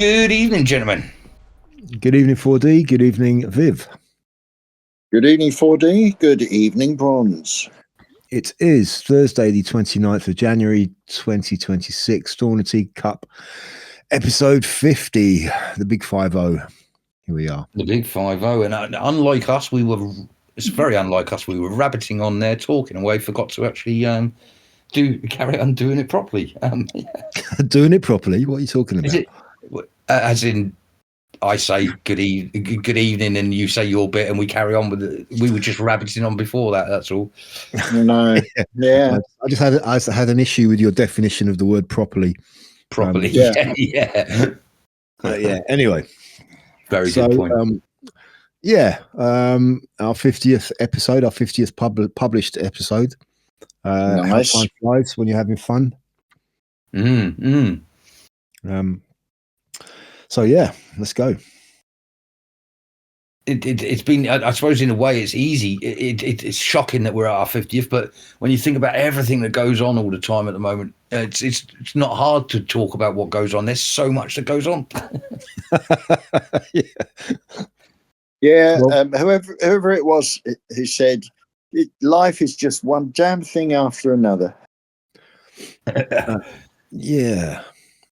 Good evening, gentlemen. Good evening, 4D. Good evening, Viv. Good evening, 4D. Good evening, Bronze. It is Thursday, the 29th of January, 2026. Teacup, episode 50, the big 5-0. Here we are. The big 5-0. And unlike us, it's very unlike us. We were rabbiting on there, talking away, forgot to actually carry on doing it properly. Doing it properly? What are you talking about? As in, I say good evening, and you say your bit, and we carry on with it. We were just rabbiting on before that. That's all. No, yeah. I just had an issue with your definition of the word properly. Properly, yeah. Yeah. Anyway, very good point. Our 50th episode, our 50th published episode. Nice. How time flies when you're having fun. So yeah, let's go. It's been, I suppose, in a way, it's easy. It's shocking that we're at our 50th, but when you think about everything that goes on all the time at the moment, it's not hard to talk about what goes on. There's so much that goes on. Yeah. Well, whoever it was who said life is just one damn thing after another. Yeah.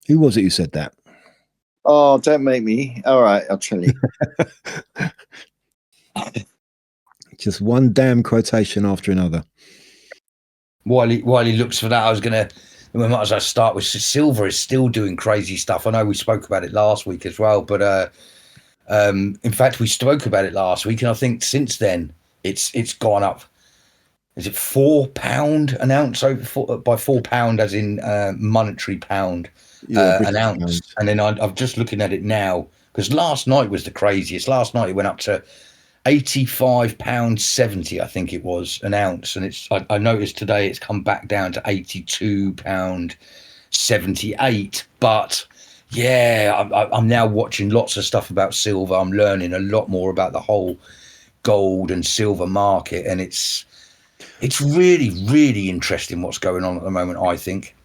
Who was it who said that? Oh, don't make me. All right, I'll tell you. Just one damn quotation after another. While he looks for that, we might as well start with Silver is still doing crazy stuff. I know we spoke about it last week as well, but in fact we spoke about it last week, and I think since then it's gone up. Is it £4 an ounce by £4 as in monetary pound? An ounce. And then I'm just looking at it now, because last night was the craziest. Last night it went up to £85.70, I think it was, an ounce, and I noticed today it's come back down to £82.78. But yeah, I'm now watching lots of stuff about silver. I'm learning a lot more about the whole gold and silver market, and it's really, really interesting what's going on at the moment, I think.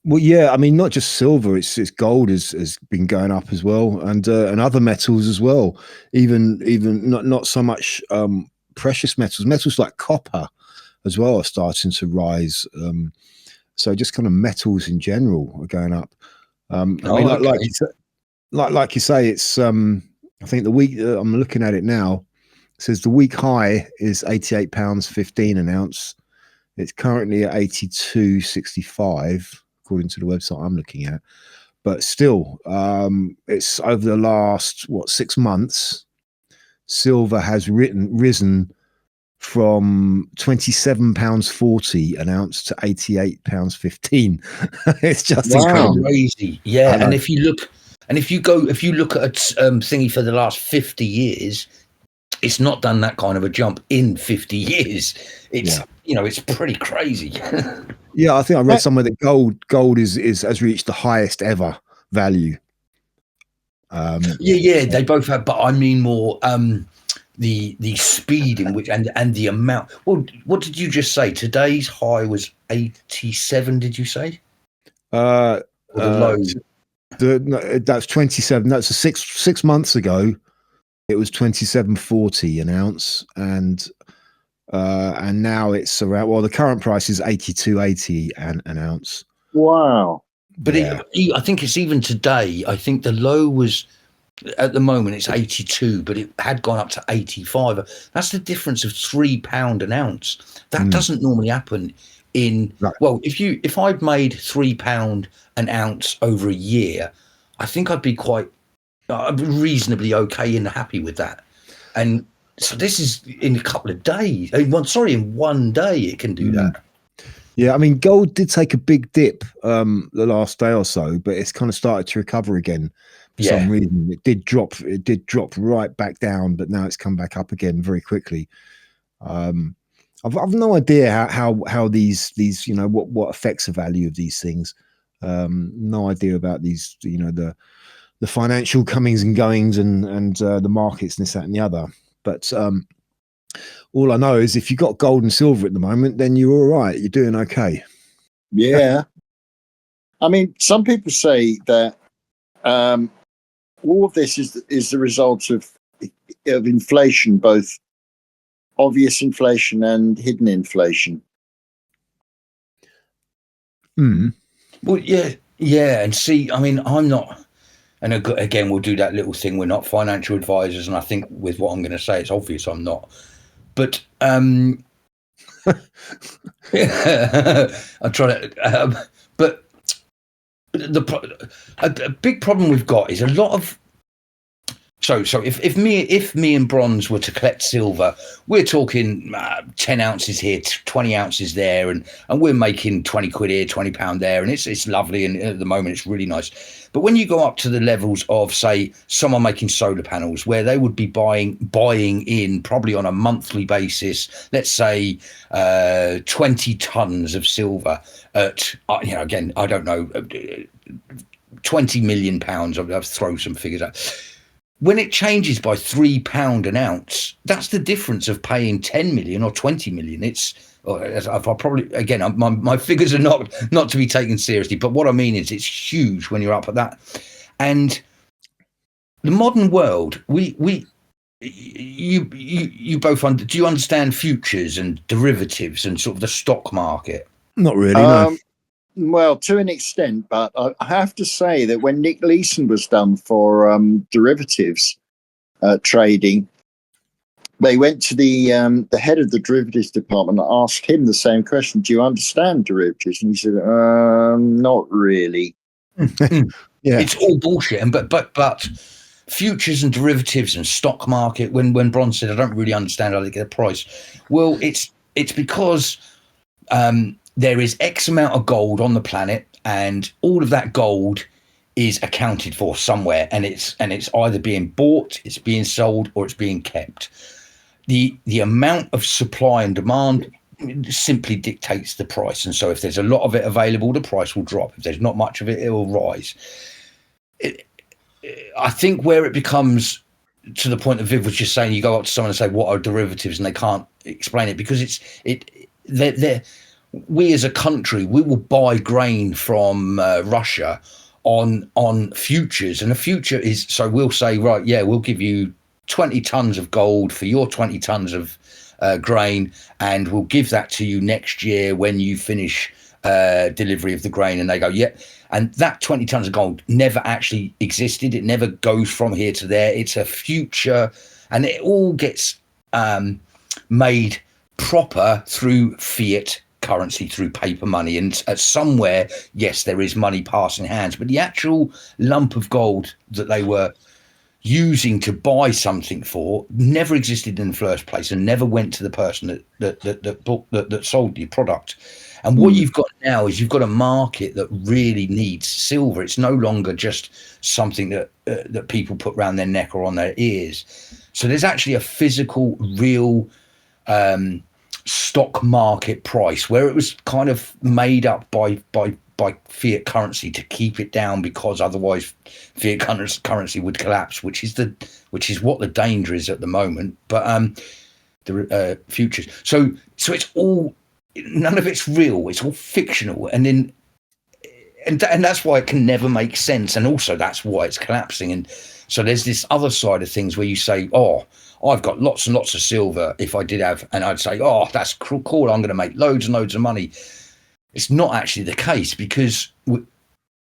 Well, yeah, I mean, not just silver; it's gold has been going up as well, and other metals as well. Even not so much precious metals like copper as well are starting to rise. So just kind of metals in general are going up. Like you say, it's I think the week I'm looking at it now, it says the week high is £88.15 an ounce. It's currently at 82.65. According to the website I'm looking at, but still, it's over the last 6 months. Silver has risen from £27.40 an ounce to £88.15. It's just crazy, yeah. And if you look at a thingy for the last 50 years, it's not done that kind of a jump in 50 years. It's it's pretty crazy. Yeah, I think I read somewhere that gold has reached the highest ever value. They both have, but I mean more the speed in which and the amount. Well, what did you just say? Today's high was 87. Did you say? Or the low. That's 27. That's 6 months ago. It was 27.40 an ounce, and now it's around. Well, the current price is 82.80 an ounce. Wow! But I think it's even today. I think the low was at the moment it's 82, but it had gone up to 85. That's the difference of £3 an ounce. That doesn't normally happen in. Right. Well, if I'd made £3 an ounce over a year, I think I'd be quite reasonably okay and happy with that. And so this is in a couple of days. In one day it can do that. Yeah, I mean, gold did take a big dip the last day or so, but it's kind of started to recover again for some reason. It did drop right back down, but now it's come back up again very quickly. I've no idea how these what affects the value of these things. No idea about these, the financial comings and goings and the markets and this, that, and the other. But all I know is if you've got gold and silver at the moment, then you're all right. You're doing okay. Yeah. I mean, some people say that all of this is the result of inflation, both obvious inflation and hidden inflation. Well, yeah, and see, I mean, I'm not, and again, we'll do that little thing. We're not financial advisors, and I think with what I'm going to say, it's obvious I'm not. But I'm trying to. But a big problem we've got is a lot of. So if me and Bronze were to collect silver, we're talking 10 ounces here, 20 ounces there, and we're making 20 quid here, £20 there, and it's lovely, and at the moment it's really nice. But when you go up to the levels of, say, someone making solar panels, where they would be buying in probably on a monthly basis, let's say 20 tons of silver at, again, I don't know, £20 million. I'll throw some figures out. When it changes by £3 an ounce, that's the difference of paying 10 million or 20 million. I'll probably, again, my figures are not to be taken seriously, but what I mean is it's huge when you're up at that. And the modern world, you both do you understand futures and derivatives and sort of the stock market? Not really, no. Well, to an extent, but I have to say that when Nick Leeson was done for derivatives trading, they went to the head of the derivatives department and asked him the same question: "Do you understand derivatives?" And he said, "Not really." Yeah, it's all bullshit. And but futures and derivatives and stock market. When Bron said, "I don't really understand how they get a price," well, it's because. There is X amount of gold on the planet, and all of that gold is accounted for somewhere, and it's either being bought, it's being sold, or it's being kept. The amount of supply and demand simply dictates the price, and so if there's a lot of it available, the price will drop. If there's not much of it, it will rise. I think where it becomes to the point that Viv was just saying, you go up to someone and say, "What are derivatives?" and they can't explain it because they're we as a country, we will buy grain from Russia on futures, and a future is, so we'll say, right, yeah, we'll give you 20 tons of gold for your 20 tons of grain, and we'll give that to you next year when you finish delivery of the grain. And they go, yeah, and that 20 tons of gold never actually existed. It never goes from here to there. It's a future, and it all gets made proper through fiat currency, through paper money, and somewhere, yes, there is money passing hands, but the actual lump of gold that they were using to buy something for never existed in the first place, and never went to the person that sold the product. And what you've got now is you've got a market that really needs silver. It's no longer just something that people put around their neck or on their ears. So there's actually a physical, real stock market price, where it was kind of made up by fiat currency to keep it down, because otherwise fiat currency would collapse, which is what the danger is at the moment. But the futures, so it's all, none of it's real, it's all fictional, and that's why it can never make sense, and also that's why it's collapsing. And so there's this other side of things where you say, oh, I've got lots and lots of silver, if I did have, and I'd say, oh, that's cool, I'm going to make loads and loads of money. It's not actually the case, because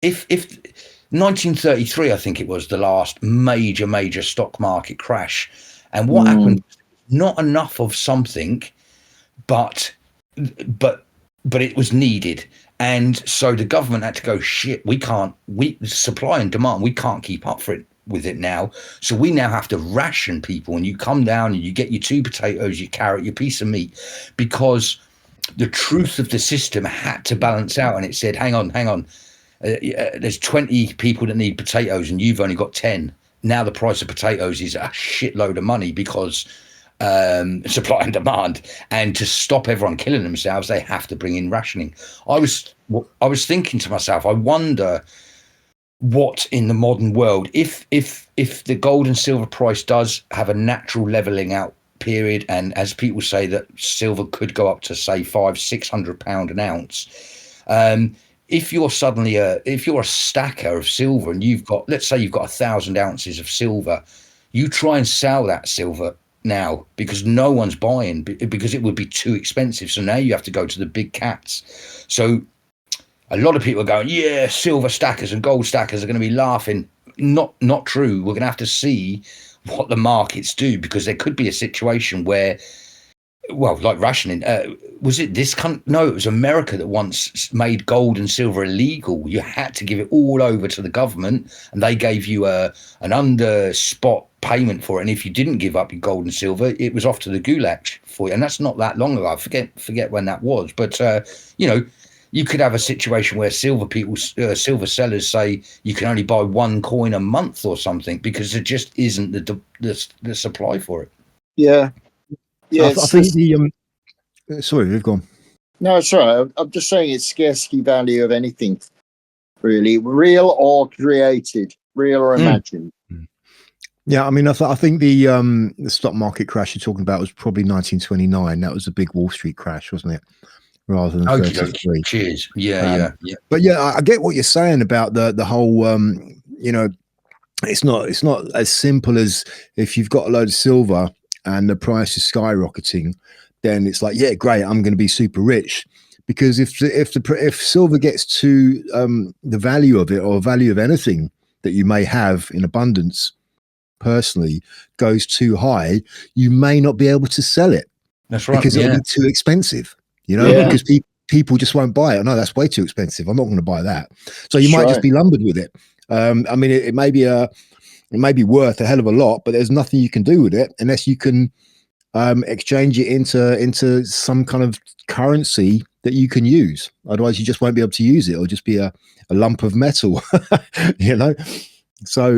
if 1933, I think it was the last major stock market crash, and what happened, not enough of something, but it was needed. And so the government had to go, shit, supply and demand, we can't keep up with it now. So we now have to ration people, and you come down and you get your 2 potatoes, your carrot, your piece of meat, because the truth of the system had to balance out. And it said, hang on, there's 20 people that need potatoes and you've only got 10. Now the price of potatoes is a shitload of money, because supply and demand, and to stop everyone killing themselves, they have to bring in rationing. I was thinking to myself, I wonder what in the modern world, if the gold and silver price does have a natural leveling out period, and as people say that silver could go up to say £500-600 an ounce, if you're suddenly if you're a stacker of silver and you've got, let's say you've got 1,000 ounces of silver, you try and sell that silver now because no one's buying, because it would be too expensive. So now you have to go to the big cats. So a lot of people are going, yeah, silver stackers and gold stackers are going to be laughing. Not true. We're going to have to see what the markets do, because there could be a situation where, well, like rationing, was it this country? No, it was America that once made gold and silver illegal. You had to give it all over to the government, and they gave you an under spot payment for it. And if you didn't give up your gold and silver, it was off to the gulag for you. And that's not that long ago. I forget when that was. But you know, you could have a situation where silver sellers say you can only buy one coin a month or something, because there just isn't the supply for it. Yeah. Yeah, I think sorry, we've gone. No, it's all right. I'm just saying it's scarcity value of anything, really, real or created, real or imagined. Yeah, I mean, I think the stock market crash you're talking about was probably 1929. That was a big Wall Street crash, wasn't it? Rather than 33. Cheers. Yeah. But yeah, I get what you're saying about the whole. You know, it's not as simple as if you've got a load of silver and the price is skyrocketing, then it's like, yeah, great, I'm going to be super rich. Because if silver gets to the value of it, or value of anything that you may have in abundance personally, goes too high, you may not be able to sell it. That's right. Because it'll be too expensive, you know, because people just won't buy it. No, that's way too expensive. I'm not going to buy that. So you might just be lumbered with it. I mean, it may be worth a hell of a lot, but there's nothing you can do with it unless you can exchange it into some kind of currency that you can use. Otherwise, you just won't be able to use it. It'll just be a lump of metal, you know. So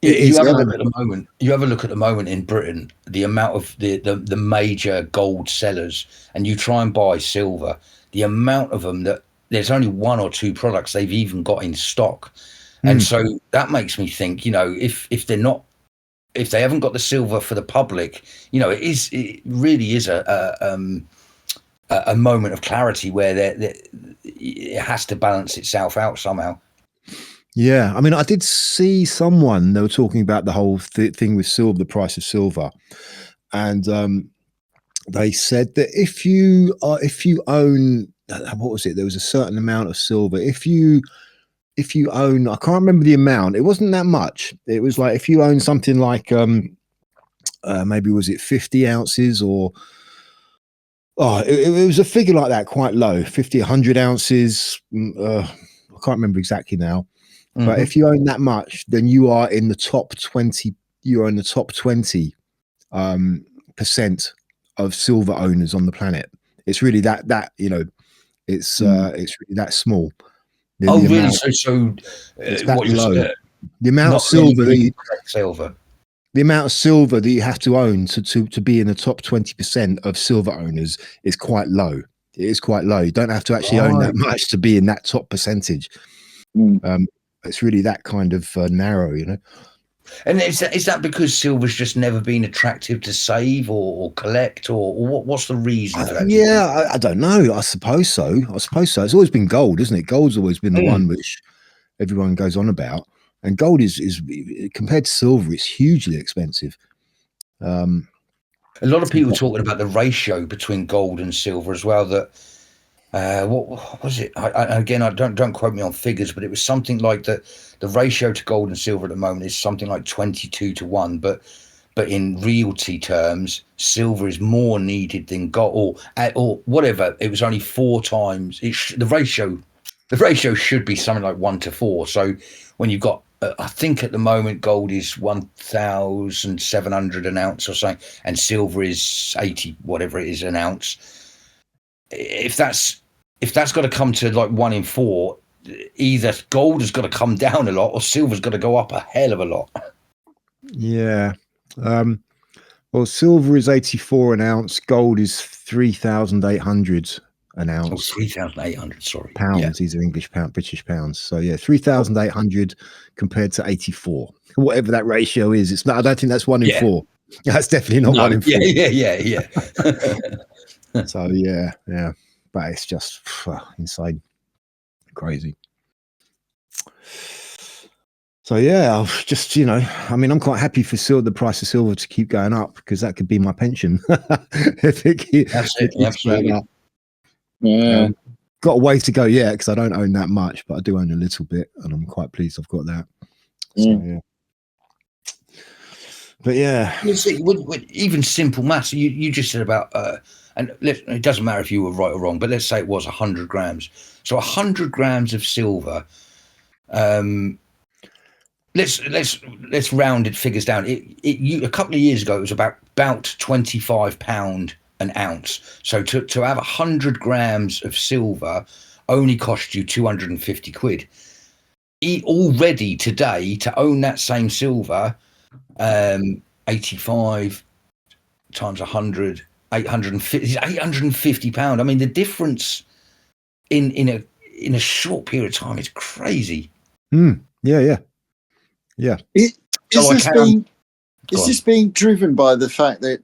you have a look at the moment. You have a look at the moment in Britain, the amount of the major gold sellers, and you try and buy silver, the amount of them that there's only one or two products they've even got in stock. And so that makes me think, you know, if they haven't got the silver for the public, you know, it really is a moment of clarity where it has to balance itself out somehow. Yeah, I mean, I did see someone, they were talking about the whole thing with silver, the price of silver, and they said that if you own, what was it? There was a certain amount of silver. If you own, I can't remember the amount. It wasn't that much. It was like if you own something like maybe was it 50 ounces or it was a figure like that, quite low, 50, 100 ounces. I can't remember exactly now. But if you own that much, then you are in the top 20. You are in the top 20 percent of silver owners on the planet. It's really that you know, it's really that small. Really? Amount, so it's that low. The amount of silver the amount of silver that you have to own to be in the top 20% of silver owners is quite low. It is quite low. You don't have to actually own that much to be in that top percentage. It's really that kind of narrow, you know. And is that because silver's just never been attractive to save or collect, or what's the reason for that? Yeah, I don't know. I suppose so. It's always been gold, isn't it? Gold's always been the one which everyone goes on about. And gold is compared to silver, it's hugely expensive. A lot of people talking about the ratio between gold and silver as well. That what was it? I don't quote me on figures, but it was something like that. The ratio to gold and silver at the moment is something like 22-1, but in realty terms, silver is more needed than gold, or whatever. It was only 4 times. The ratio should be something like 1-4. So when you've got, I think at the moment gold is 1,700 an ounce or something, and silver is 80, whatever it is, an ounce. If that's got to come to like 1 in 4, either gold has got to come down a lot or silver's got to go up a hell of a lot. Yeah. Well, silver is 84 an ounce. Gold is 3,800 an ounce. 3,800. Sorry, pounds. Yeah. These are English pound, British pounds. So yeah, 3,800 compared to 84. Whatever that ratio is, it's not. I don't think that's 1 in 4. That's definitely not 1 in 4. Yeah. So yeah. But it's just insane. crazy. So yeah, I'll just, you know, I mean, I'm quite happy for the price of silver to keep going up, because that could be my pension. If it keeps Absolutely. going up. Yeah. Got a way to go yet, because I don't own that much, but I do own a little bit, and I'm quite pleased I've got that. So yeah. But yeah, with even simple maths, you just said about and it doesn't matter if you were right or wrong, but let's say it was 100 grams. So 100 grams of silver. Let's round it figures down. A couple of years ago it was about £25 an ounce. So to have 100 grams of silver only cost you 250 quid. Already today, to own that same silver, 85 times 100, 850 pound. I mean, the difference in a short period of time is crazy. Yeah. Is this being driven by the fact that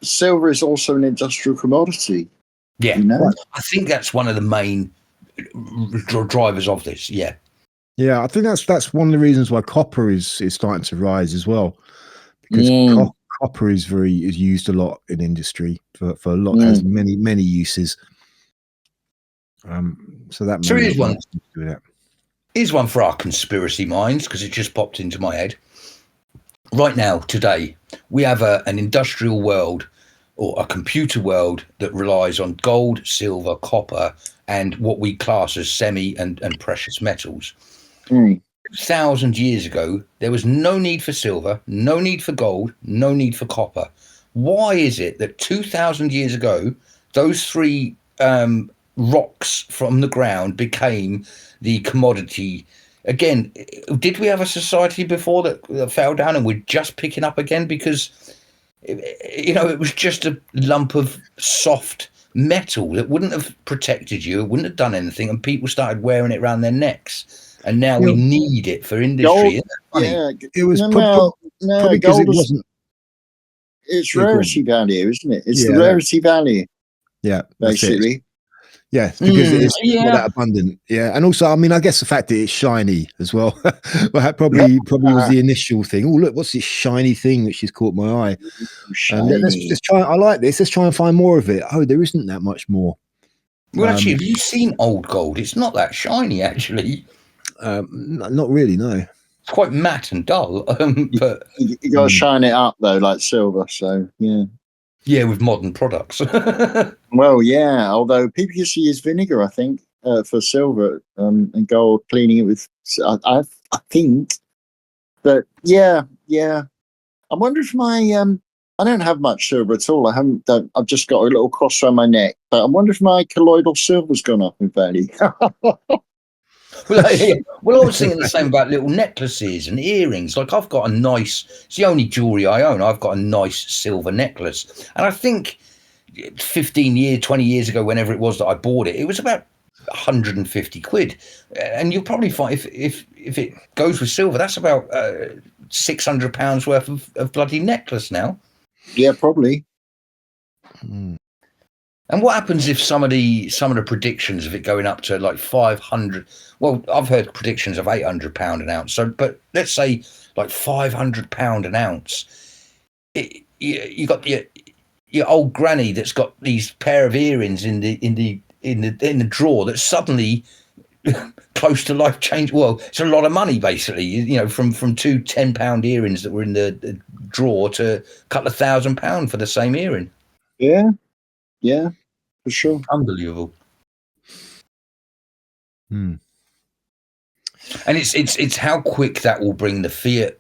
silver is also an industrial commodity? Yeah, you know? I think that's one of the main drivers of this. Yeah, I think that's one of the reasons why copper is starting to rise as well, because copper is used a lot in industry for a lot, has many uses. So that so here's one. Do that. Here's one for our conspiracy minds, because it just popped into my head. Right now, today, we have an industrial world or a computer world that relies on gold, silver, copper, and what we class as semi and precious metals. 2,000 years ago, there was no need for silver, no need for gold, no need for copper. Why is it that 2,000 years ago, those three rocks from the ground became the commodity? Again, did we have a society before that fell down and we're just picking up again? Because, you know, it was just a lump of soft metal that wouldn't have protected you, it wouldn't have done anything, and people started wearing it around their necks, and now we need it for industry. It was probably because it wasn't. It's rarity value, isn't it? It's the rarity value. Yeah, basically. Yeah, because it's not that abundant. Yeah, and also, I mean, I guess the fact that it's shiny as well. Well, that probably was the initial thing. Oh, look, what's this shiny thing which has caught my eye? And let's try. I like this. Let's try and find more of it. Oh, there isn't that much more. Well, actually, have you seen old gold? It's not that shiny, actually. Not really. No, it's quite matte and dull. But you got to shine it up though, like silver. So yeah, with modern products. Well, yeah. Although people used to use vinegar, I think, for silver and gold, cleaning it with. I think that I wonder if my I don't have much silver at all. I've just got a little cross around my neck. But I wonder if my colloidal silver's gone up in value. Well, I was thinking the same about little necklaces and earrings. Like I've got it's the only jewelry I own. I've got a nice silver necklace. And I think 20 years ago, whenever it was that I bought it, it was about 150 quid. And you'll probably find if it goes with silver, that's about £600 worth of bloody necklace now. Yeah, probably. And what happens if some of the predictions of it going up to like 500? Well, I've heard predictions of £800 an ounce. So, but let's say like £500 an ounce. You got your old granny that's got these pair of earrings in the drawer that suddenly close to life change. Well, it's a lot of money basically. You know, from two £10 earrings that were in the drawer to a couple of £1,000 for the same earring. Yeah, for sure. Unbelievable. And it's how quick that will bring the fiat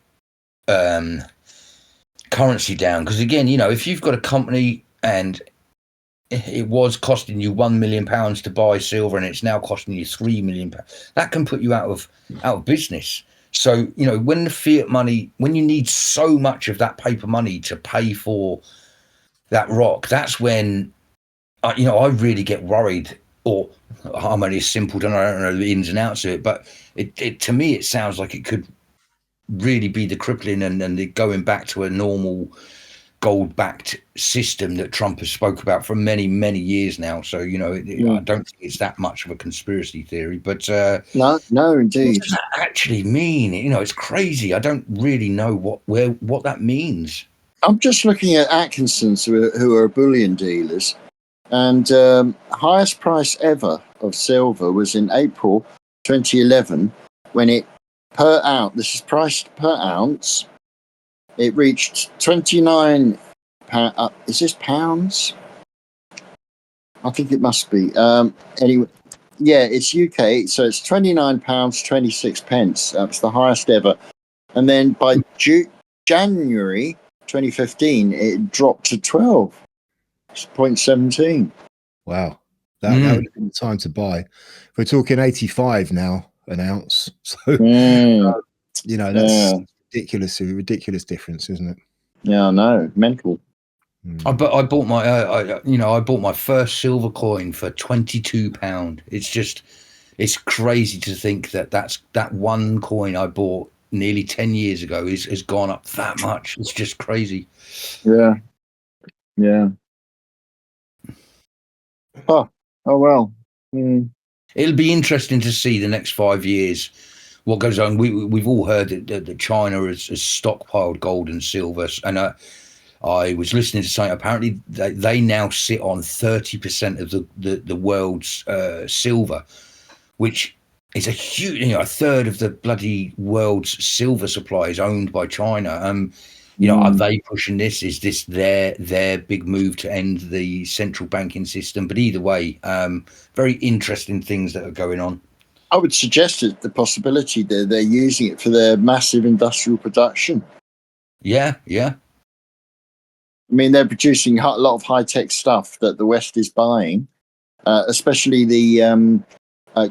currency down. Because again, you know, if you've got a company and it was costing you £1 million to buy silver and it's now costing you £3 million, that can put you out of business. So, you know, when the fiat money, when you need so much of that paper money to pay for that rock, that's when I really get worried, or I'm only a simpleton, I don't know the ins and outs of it, but it to me, it sounds like it could really be the crippling and the going back to a normal gold-backed system that Trump has spoke about for many, many years now. So, I don't think it's that much of a conspiracy theory. But no, indeed. what does that actually mean? It's crazy. I don't really know what that means. I'm just looking at Atkinson's, who are bullion dealers, and highest price ever of silver was in April 2011 when it per ounce. This is priced per ounce. It reached 29 pounds. Is this pounds? I think it must be. Anyway, yeah, it's UK, so it's £29.26. That's the highest ever. And then by January 2015, it dropped to 12.17. Wow, that would have been the time to buy. We're talking 85 now an ounce, so that's ridiculous difference, isn't it? Yeah, I know, mental. I bought my I bought my first silver coin for £22. It's crazy to think that one coin I bought nearly 10 years ago has gone up that much. It's just crazy. Yeah. Oh well. It'll be interesting to see the next 5 years what goes on. We've all heard that China has stockpiled gold and silver, and I was listening to something. Apparently, they now sit on 30% of the world's silver, which is a huge, a third of the bloody world's silver supply is owned by China. Are they pushing this? Is this their big move to end the central banking system? But either way, very interesting things that are going on. I would suggest it, the possibility that they're using it for their massive industrial production. Yeah. I mean, they're producing a lot of high-tech stuff that the West is buying, especially the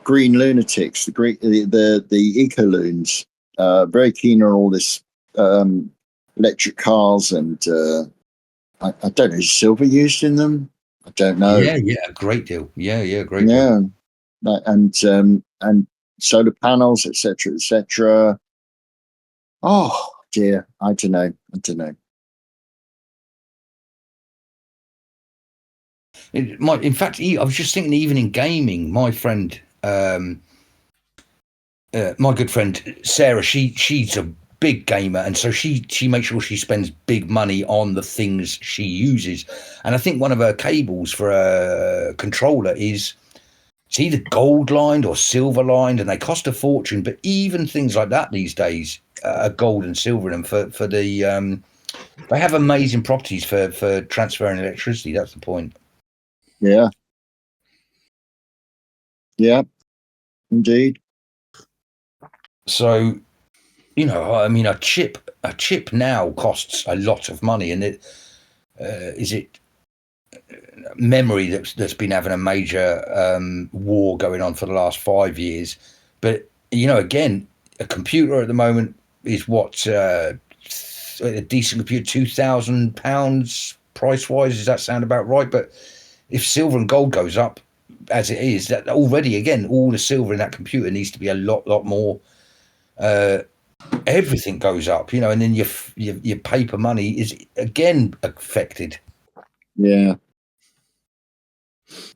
green lunatics, the eco-loons. Very keen on all this electric cars, and I don't know, is silver used in them? I don't know. Yeah, a great deal. Yeah, great deal. And solar panels, etc. Oh dear, I don't know. In fact, I was just thinking, even in gaming, my friend, my good friend Sarah, she's a big gamer, and so she makes sure she spends big money on the things she uses. And I think one of her cables for a controller it's either gold lined or silver lined, and they cost a fortune. But even things like that these days are gold and silver in them for the they have amazing properties for transferring electricity. That's the point. Yeah, indeed. So, I mean, a chip now costs a lot of money, and is it memory that's been having a major war going on for the last 5 years. But again, a computer at the moment is what a decent computer, £2,000 price wise. Does that sound about right? But if silver and gold goes up as it is, that already, again, all the silver in that computer needs to be a lot more. Everything goes up, and then your paper money is again affected. Yeah.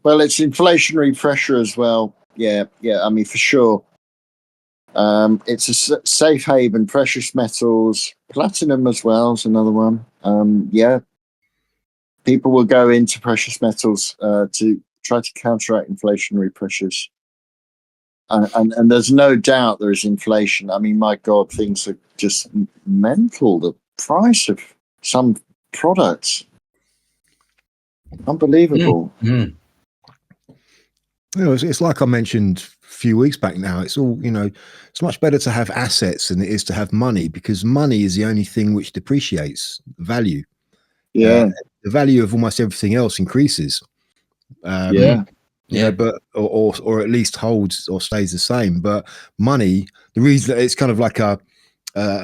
Well, it's inflationary pressure as well. Yeah. I mean, for sure. It's a safe haven. Precious metals, platinum as well is another one. Yeah. People will go into precious metals to try to counteract inflationary pressures. And there's no doubt there is inflation. I mean, my God, things are just mental. The price of some products, unbelievable. It's like I mentioned a few weeks back now. It's all, it's much better to have assets than it is to have money, because money is the only thing which depreciates value. Yeah. The value of almost everything else increases. But or at least holds or stays the same. But money, the reason that it's kind of like a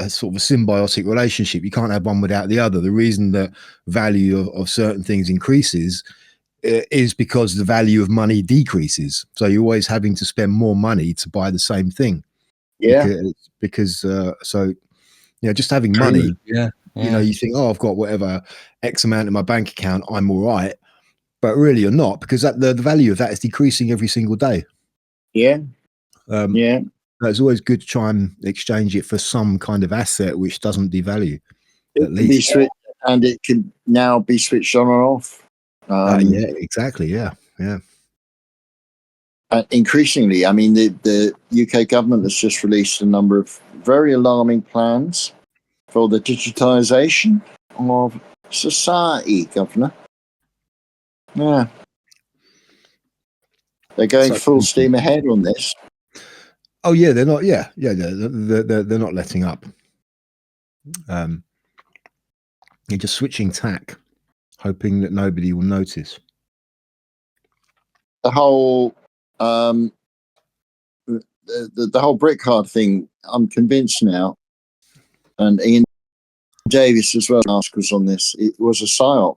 sort of a symbiotic relationship. You can't have one without the other. The reason that value of certain things increases is because the value of money decreases. So you're always having to spend more money to buy the same thing. Yeah. Because just having money You know, you think, oh, I've got whatever X amount in my bank account, I'm all right. But really you're not, because the value of that is decreasing every single day. Yeah. Yeah. It's always good to try and exchange it for some kind of asset which doesn't devalue. It can be switched, and it can now be switched on or off. Yeah, exactly. Yeah. Increasingly, I mean, the UK government has just released a number of very alarming plans for the digitisation of society, Governor. Yeah. They're going full steam ahead on this. Oh yeah, they're not. Yeah, they're not letting up. You're just switching tack, hoping that nobody will notice. The whole the whole brick card thing, I'm convinced now, and Ian Davis as well articles on this. It was a psyop.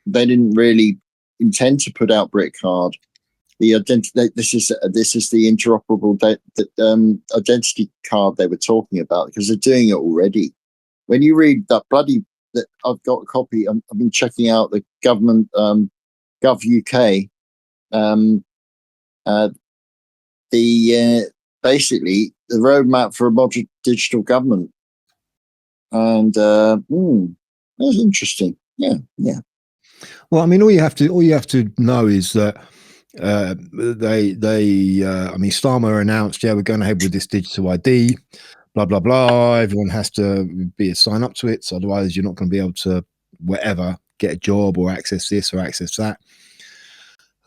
They didn't really intend to put out brick card. The identity. This is the interoperable identity card they were talking about, because they're doing it already. When you read that I've got a copy. I've been checking out the government Gov UK. Basically the roadmap for a modern digital government, and that's interesting. Yeah. Well, I mean, all you have to know is that I mean, Starmer announced, yeah, we're going ahead with this digital ID, blah blah blah. Everyone has to sign up to it, so otherwise you're not going to be able to get a job or access this or access that.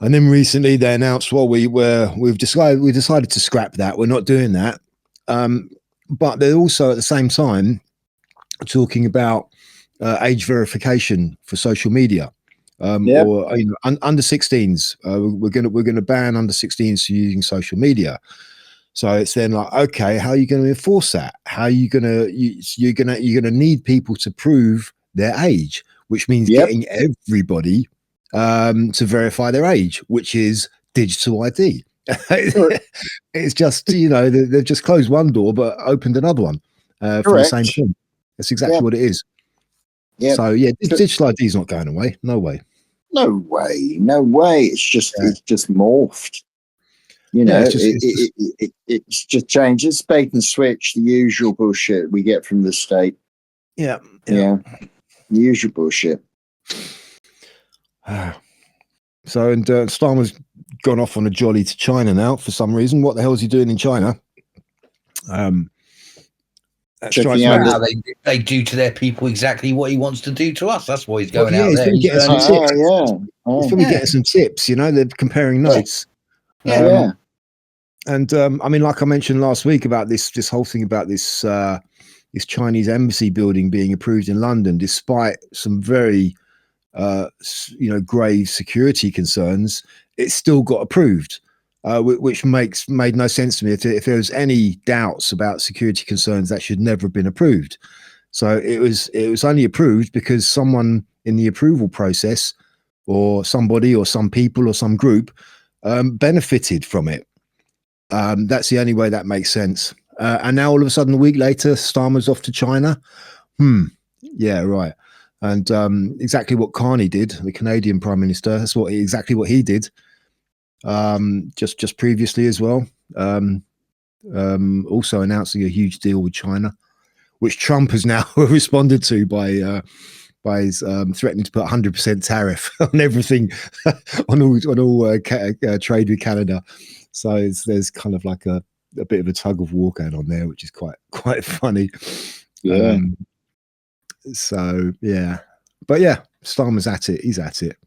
And then recently they announced, well, we've decided to scrap that. We're not doing that. But they're also at the same time talking about age verification for social media, or under 16s. We're gonna ban under 16s from using social media. So it's then like, okay, how are you going to enforce that? How are you you're gonna need people to prove their age, which means getting everybody to verify their age, which is digital ID. It's just, they've just closed one door but opened another one for the same thing. That's exactly what it is. Yeah. So yeah, digital ID is not going away. No way. It's just morphed. It's just changed. It's bait and switch, the usual bullshit we get from the state. Yeah. The usual bullshit. So, and Starmer's gone off on a jolly to China now for some reason. What the hell is he doing in China? Checking out how they do to their people exactly what he wants to do to us. That's why he's going out there. He's probably getting some tips. They're comparing notes. And I mean, like I mentioned last week about this whole thing about this Chinese embassy building being approved in London, despite some very grave security concerns, it still got approved, which made no sense to me. If there was any doubts about security concerns, that should never have been approved. So it was only approved because someone in the approval process, or somebody or some people or some group benefited from it. That's the only way that makes sense. And now all of a sudden, a week later, Starmer's off to China. Yeah, right. And exactly what Carney did, the Canadian Prime Minister, that's exactly what he did. Just previously as well. Also announcing a huge deal with China, which Trump has now responded to by his threatening to put 100% tariff on everything, on all trade with Canada. So there's kind of like a bit of a tug of war going on there, which is quite funny. Yeah. So yeah, but yeah, Starmer's at it. He's at it.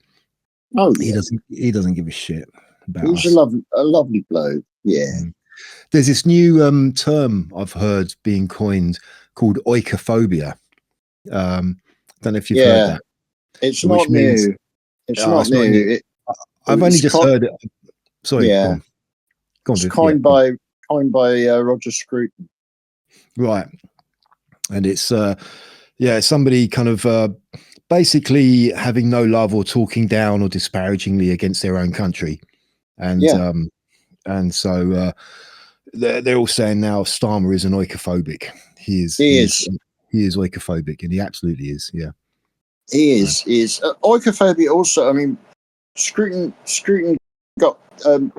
Oh, yeah. He doesn't give a shit about He's us. a lovely bloke. Yeah. There's this new term I've heard being coined called oikophobia. Don't know if you've heard that. It's not new. It's not new. I've only just heard it. Sorry. Yeah. Go on, it's coined by Roger Scruton. Right. And it's somebody kind of basically having no love or talking down or disparagingly against their own country. And so they're all saying now Starmer is an oikophobic. He is. He is oikophobic, and he absolutely is. Yeah, He is. Oikophobia also, I mean, Scruton got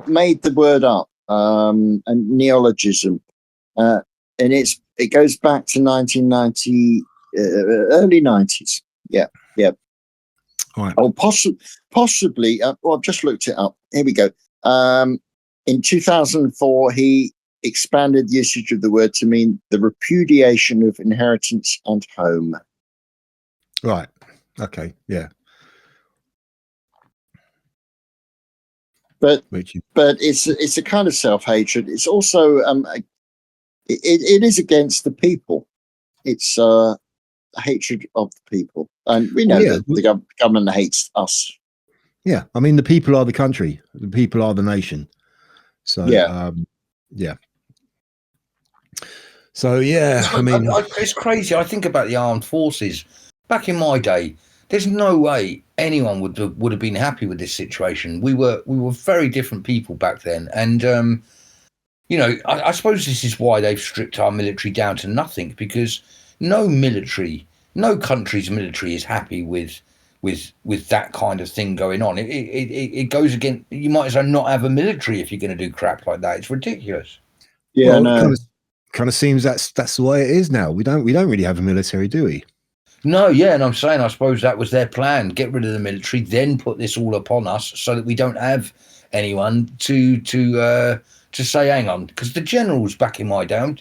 made the word up, and neologism, and it goes back to 1990, early 90s. Yeah. all right. Oh, possibly. Well, I've just looked it up. Here we go. In 2004, he expanded the usage of the word to mean the repudiation of inheritance and home. Right. Okay. Yeah. But it's a kind of self-hatred. It's also it is against the people. It's hatred of the people, and we know that the government hates us. Yeah, I mean, the people are the country. The people are the nation. So yeah. So yeah, I mean, it's crazy. I think about the armed forces back in my day. There's no way anyone would have been happy with this situation. We were very different people back then, and you know, I suppose this is why they've stripped our military down to nothing, because no country's military is happy with that kind of thing going on. It goes against. You might as well not have a military if you're going to do crap like that. It's ridiculous. Yeah, well, it kind of seems that's the way it is now. We don't really have a military, do we? No, yeah, and I'm saying I suppose that was their plan: get rid of the military, then put this all upon us, so that we don't have anyone to say, hang on, because the generals back in my day,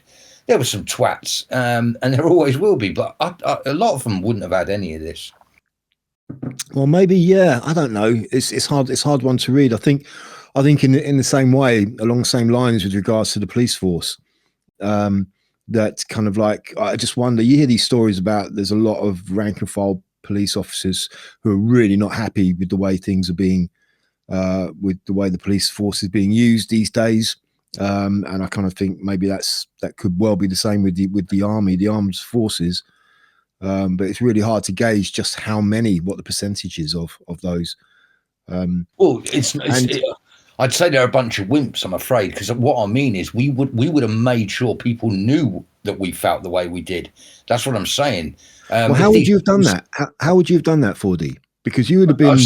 there were some twats, and there always will be, but a lot of them wouldn't have had any of this. Well, maybe, yeah. I don't know. It's hard one to read. I think in the same way, along the same lines with regards to the police force. That kind of like, I just wonder, you hear these stories about there's a lot of rank and file police officers who are really not happy with the way things are being, with the way the police force is being used these days. And I kind of think maybe that could well be the same with the army, the armed forces. But it's really hard to gauge just how many, what the percentage is of those. Well, I'd say they're a bunch of wimps, I'm afraid, because what I mean is we would have made sure people knew that we felt the way we did. That's what I'm saying. Well, how would you have done that? How would you have done that, 4D? Because you would have been.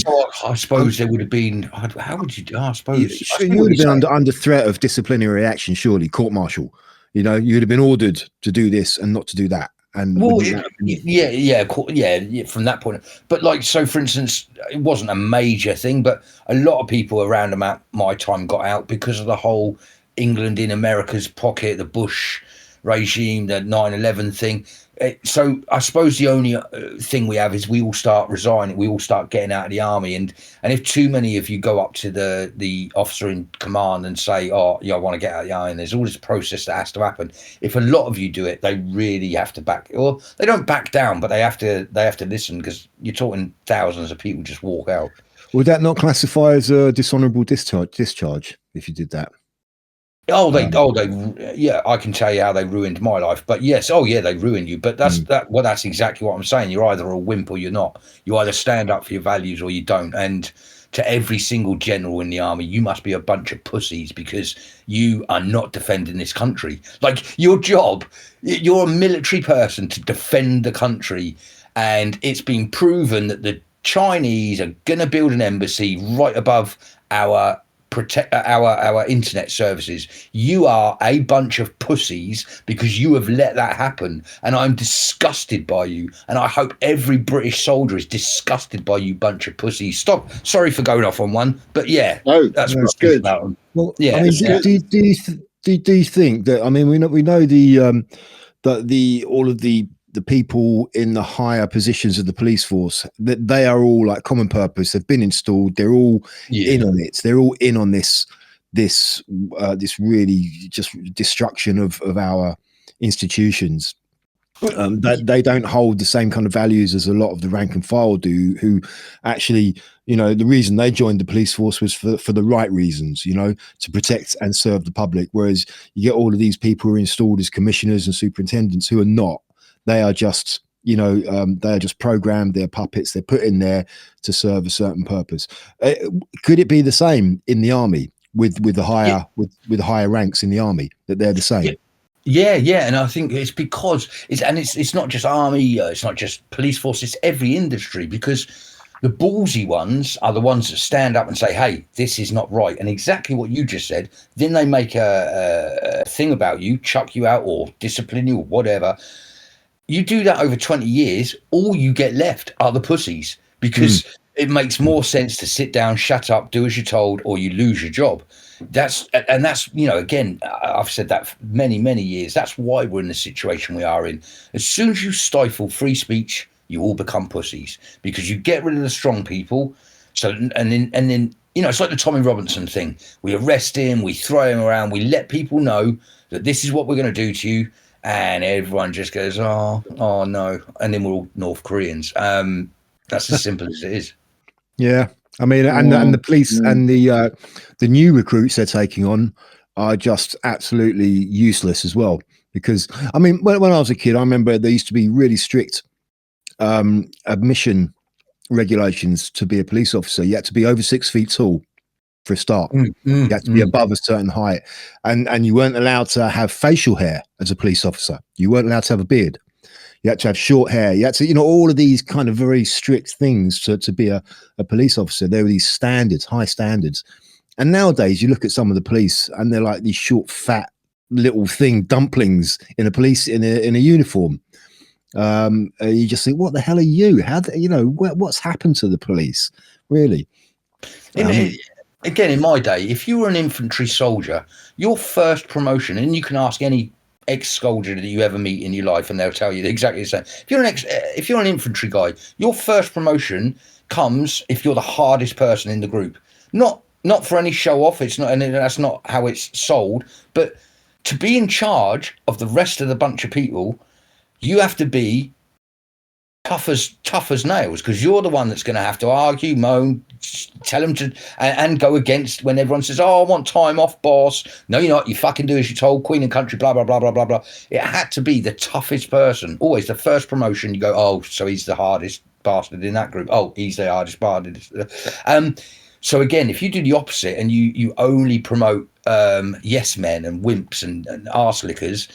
I suppose there would have been. How would you? I suppose you would have been under threat of disciplinary action, surely, court martial. You know, you'd have been ordered to do this and not to do that. And well, yeah, from that point. But like, so for instance, it wasn't a major thing, but a lot of people around about my time got out because of the whole England in America's pocket, the Bush regime, the 9/11 thing. So I suppose the only thing we have is we all start resigning, we all start getting out of the army, and if too many of you go up to the officer in command and say, oh yeah, I want to get out of the army, and there's all this process that has to happen. If a lot of you do it, they really have to back, or they don't back down, but they have to listen, because you're talking thousands of people just walk out. Would that not classify as a dishonourable discharge if you did that? Yeah, I can tell you how they ruined my life. But yes, they ruined you. But that's exactly what I'm saying. You're either a wimp or you're not. You either stand up for your values or you don't. And to every single general in the army, you must be a bunch of pussies because you are not defending this country. Like, your job, you're a military person to defend the country, and it's been proven that the Chinese are going to build an embassy right above our internet services. You are a bunch of pussies because you have let that happen, and I'm disgusted by you, and I hope every British soldier is disgusted by you bunch of pussies. Stop. Sorry for going off on one, but yeah, that's good. Well, yeah, I mean, do you think that, I mean, we know the all of the people in the higher positions of the police force, that they are all like common purpose. They've been installed. They're all in on it. They're all in on this really just destruction of our institutions. That they don't hold the same kind of values as a lot of the rank and file do, who actually, you know, the reason they joined the police force was for the right reasons, you know, to protect and serve the public. Whereas you get all of these people who are installed as commissioners and superintendents who are not. They are just, you know, they are just programmed. They're puppets. They're put in there to serve a certain purpose. Could it be the same in the army with the higher with the higher ranks in the army, that they're the same? Yeah, and I think it's because it's not just army, it's not just police force, it's every industry, because the ballsy ones are the ones that stand up and say, "Hey, this is not right," and exactly what you just said. Then they make a thing about you, chuck you out, or discipline you, or whatever. You do that over 20 years, all you get left are the pussies, because it makes more sense to sit down, shut up, do as you're told, or you lose your job. That's again, I've said that for many, many years. That's why we're in the situation we are in. As soon as you stifle free speech, you all become pussies, because you get rid of the strong people. So, and then it's like the Tommy Robinson thing. We arrest him, we throw him around, we let people know that this is what we're going to do to you. And everyone just goes, oh no. And then we're all North Koreans. That's as simple as it is. Yeah. I mean, and the police and the new recruits they're taking on are just absolutely useless as well. Because, I mean, when I was a kid, I remember there used to be really strict admission regulations to be a police officer. You had to be over 6 feet tall for a start. You had to be above a certain height, and you weren't allowed to have facial hair as a police officer. You weren't allowed to have a beard. You had to have short hair. You had to, all of these kind of very strict things to be a police officer. There were these standards, high standards. And nowadays you look at some of the police and they're like these short, fat little dumplings in a uniform. You just think, what the hell are you? What's happened to the police? Really? Again, in my day, if you were an infantry soldier, your first promotion, and you can ask any ex-soldier that you ever meet in your life, and they'll tell you exactly the same. If you're an infantry guy, your first promotion comes if you're the hardest person in the group. Not for any show off. It's not, and that's not how it's sold. But to be in charge of the rest of the bunch of people, you have to be tough as nails, because you're the one that's going to have to argue, moan, tell them to, and go against when everyone says, "Oh, I want time off, boss." No, you're not. You fucking do as you're told. Queen and country, blah blah blah blah blah blah. It had to be the toughest person. Always the first promotion. You go, "Oh, so he's the hardest bastard in that group. Oh, he's the hardest bastard." So again, if you do the opposite and you only promote yes men and wimps and arse lickers,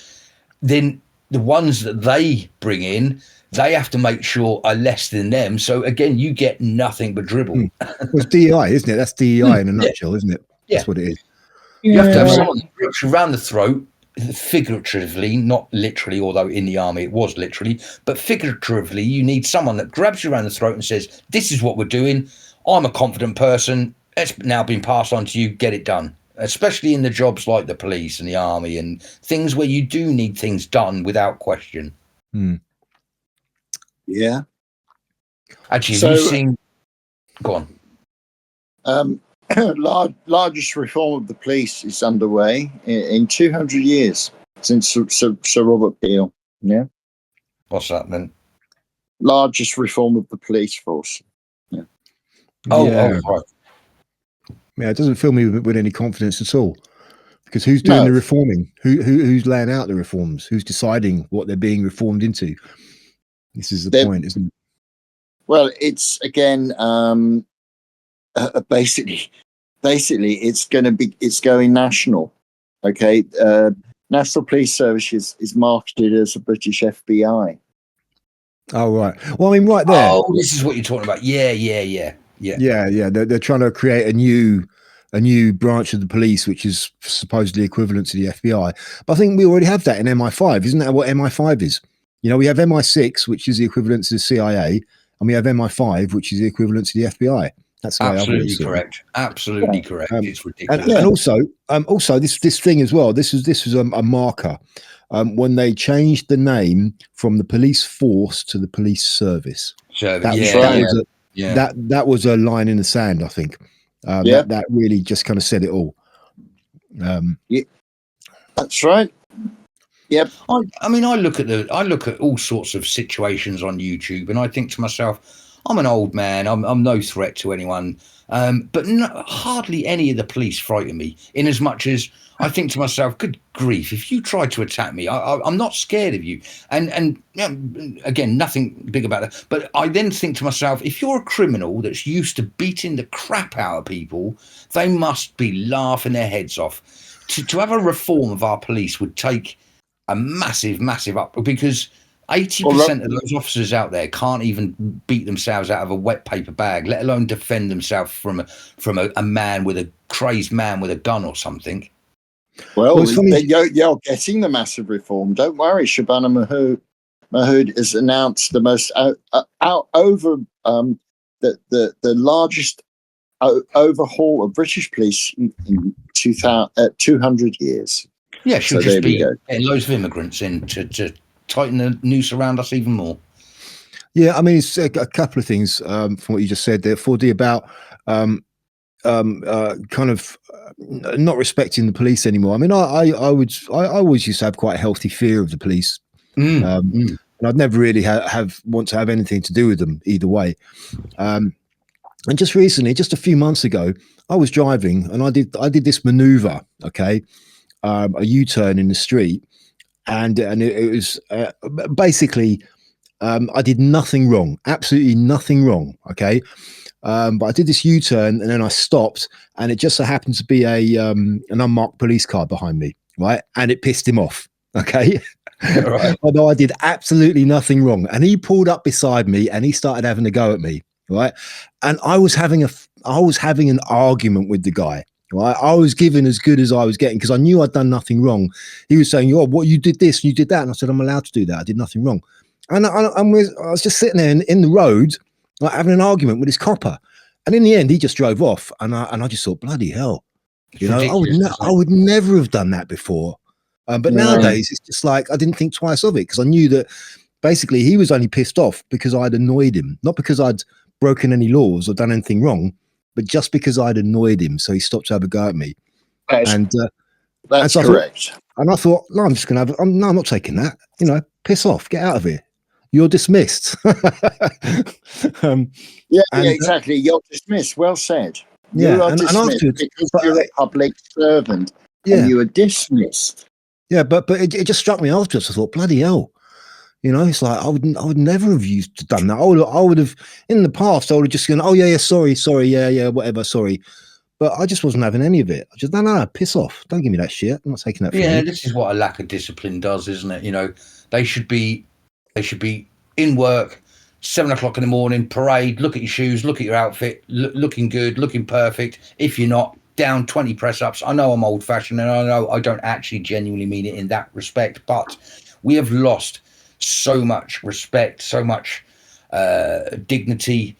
then the ones that they bring in, they have to make sure are less than them. So again, you get nothing but dribble. Well, it's DEI, isn't it? That's DEI in a nutshell, isn't it? Yeah. That's what it is. You have to have someone that grips you around the throat, figuratively, not literally, although in the army it was literally, but figuratively, you need someone that grabs you around the throat and says, "This is what we're doing. I'm a confident person. It's now been passed on to you. Get it done." Especially in the jobs like the police and the army and things where you do need things done without question. Yeah. Actually, have you seen? Go on. Largest reform of the police is underway in 200 years since Sir Robert Peel. Yeah. What's that then? Largest reform of the police force. Yeah. Oh, right. Yeah, it doesn't fill me with any confidence at all. Because who's doing the reforming? Who's laying out the reforms? Who's deciding what they're being reformed into? This is the point, isn't it? Well, it's again basically it's going national. Okay, National Police Service is marketed as a British FBI. Oh right. Well, I mean, right there. Oh, this is what you're talking about. Yeah. They're trying to create a new branch of the police, which is supposedly equivalent to the FBI. But I think we already have that in MI5. Isn't that what MI5 is? We have MI6, which is the equivalent to the CIA, and we have MI5, which is the equivalent to the FBI. That's absolutely correct. Absolutely correct. It's ridiculous. And also this thing as well. This was a marker when they changed the name from the police force to the police service. That was a line in the sand, I think. That really just kind of said it all. That's right. Yep. I mean, I look at all sorts of situations on YouTube, and I think to myself, I'm an old man. I'm no threat to anyone. But hardly any of the police frighten me. In as much as I think to myself, good grief, if you try to attack me, I'm not scared of you. And again, nothing big about that. But I then think to myself, if you're a criminal that's used to beating the crap out of people, they must be laughing their heads off. To have a reform of our police would take a massive up, because 80% of those officers out there can't even beat themselves out of a wet paper bag, let alone defend themselves from a man with a crazed man with a gun or something. Well, you're getting the massive reform. Don't worry, Shabana Mahood has announced the most the largest overhaul of British police in 200 years. Yeah, she'll just be getting loads of immigrants in to tighten the noose around us even more. Yeah, I mean, it's a couple of things from what you just said there, 4D, about kind of not respecting the police anymore. I mean, I always used to have quite a healthy fear of the police, and I'd never really want to have anything to do with them either way. And just recently, just a few months ago, I was driving and I did this maneuver, okay, a U-turn in the street, and it was basically I did nothing wrong, absolutely nothing wrong, okay. But I did this U-turn and then I stopped, and it just so happened to be an unmarked police car behind me, right? And it pissed him off, okay? Right. Although I did absolutely nothing wrong. And he pulled up beside me and he started having a go at me, right? And I was having an argument with the guy, right? I was giving as good as I was getting because I knew I'd done nothing wrong. He was saying, "Oh, what, you did this, you did that," and I said, "I'm allowed to do that. I did nothing wrong." And I was just sitting there in the road, like having an argument with this copper, and in the end, he just drove off, and I just thought, bloody hell, you know, I would never have done that before, but nowadays it's just like I didn't think twice of it because I knew that basically he was only pissed off because I'd annoyed him, not because I'd broken any laws or done anything wrong, but just because I'd annoyed him, so he stopped to have a go at me. That's correct. I thought, no, I'm just going to I'm not taking that. You know, piss off, get out of here. You're dismissed. Exactly. You're dismissed. Well said. Yeah, you are dismissed because you're a public servant. Yeah, and you are dismissed. Yeah, but it just struck me afterwards. I thought, bloody hell. You know, it's like I would never have done that. I would have in the past. I would have just gone, oh yeah, sorry, yeah, whatever, sorry. But I just wasn't having any of it. I just no, piss off. Don't give me that shit. I'm not taking that. Yeah, this is what a lack of discipline does, isn't it? You know, they should be in work, 7 o'clock in the morning, parade, look at your shoes, look at your outfit, looking good, looking perfect. If you're not, down 20 press ups. I know I'm old fashioned and I know I don't actually genuinely mean it in that respect, but we have lost so much respect, so much dignity.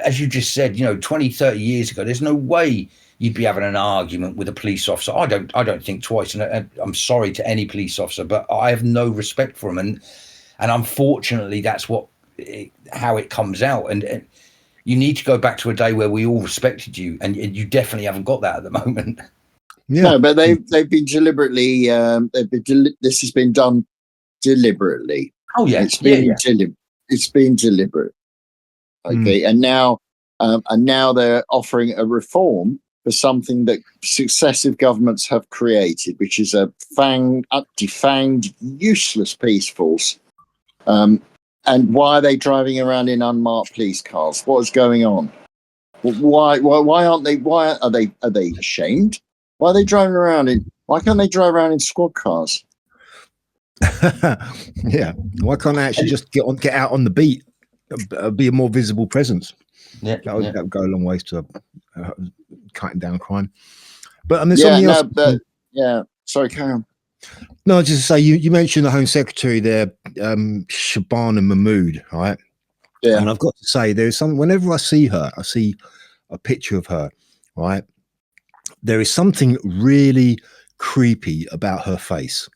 As you just said, 20, 30 years ago, there's no way you'd be having an argument with a police officer. I don't think twice, and I'm sorry to any police officer, but I have no respect for them, and unfortunately that's how it comes out. And you need to go back to a day where we all respected you, and you definitely haven't got that at the moment. Yeah. No, but they've been deliberately. This has been done deliberately. Oh yeah, it's been deliberate. Okay, and now they're offering a reform for something that successive governments have created, which is a defanged, useless police force. And why are they driving around in unmarked police cars? What is going on? Why aren't they? Why are they ashamed? Why are they driving around why can't they drive around in squad cars? Yeah. Why can't they actually just get out on the beat, be a more visible presence? Yeah, that would go a long ways to cutting down crime. But I mean, something else. Sorry, carry on. No, just to say, you mentioned the Home Secretary there, Shabana Mahmood, right? Yeah. And I've got to say, there's some. Whenever I see her, I see a picture of her, right? There is something really creepy about her face.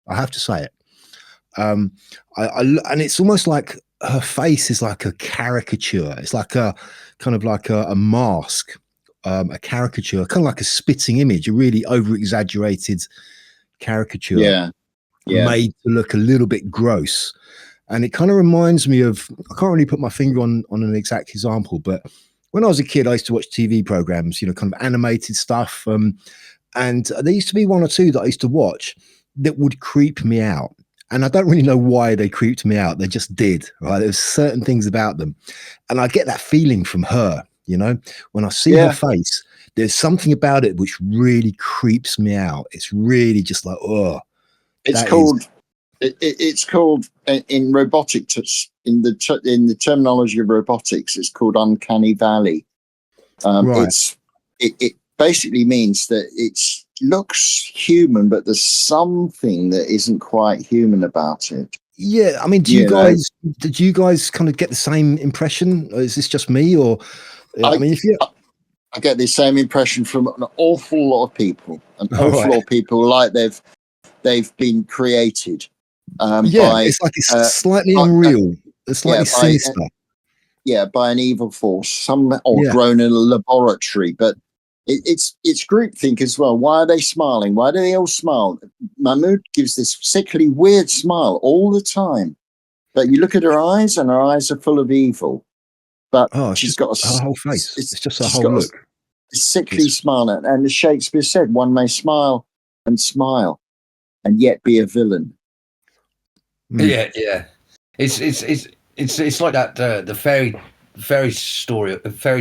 I have to say it. And it's almost like her face is like a caricature. It's like a kind of like a mask, a caricature, kind of like a spitting image, a really over-exaggerated caricature, made to look a little bit gross. And it kind of reminds me of, I can't really put my finger on an exact example, but when I was a kid, I used to watch TV programs, kind of animated stuff. And there used to be one or two that I used to watch that would creep me out. And I don't really know why they creeped me out. They just did, right? There's certain things about them. And I get that feeling from her, when I see her face, there's something about it which really creeps me out. It's really just like, oh. It's called It's called in robotics. In the terminology of robotics, it's called Uncanny Valley. Right. It basically means that it looks human, but there's something that isn't quite human about it. Yeah, I mean, did you guys kind of get the same impression? Or is this just me, or I mean, if you, I get the same impression from an awful lot of people, Right. lot of people, like they've been created. It's like it's slightly unreal, it's slightly sinister. By an evil force, grown in a laboratory, but it's groupthink as well. Why are they smiling? Why do they all smile? Mahmood gives this sickly, weird smile all the time, but you look at her eyes, and her eyes are full of evil. But she's got her whole face. It's just her whole look. A sickly smile, and as Shakespeare said, one may smile, and yet be a villain. Yeah. It's like that the fairy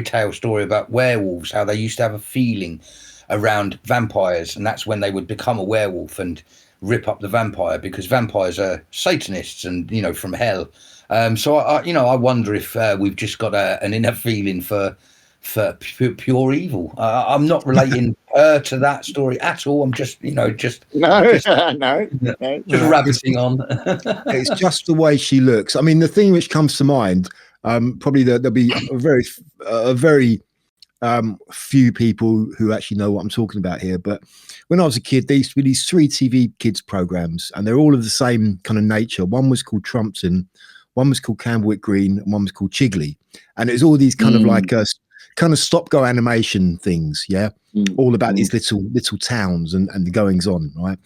tale story about werewolves, how they used to have a feeling around vampires, and that's when they would become a werewolf and rip up the vampire, because vampires are Satanists and from hell. So I wonder if we've just got an inner feeling for pure evil. I'm not relating her to that story at all. I'm just just rabbiting on. It's just the way she looks. I mean, the thing which comes to mind, probably there'll be a very few people who actually know what I'm talking about here. But when I was a kid, there used to be these 3 TV kids programs, and they're all of the same kind of nature. One was called Trumpton, one was called Camberwick Green, and one was called Chigley. And it was all these kind of like kind of stop-go animation things, all about these little towns and the goings on, right?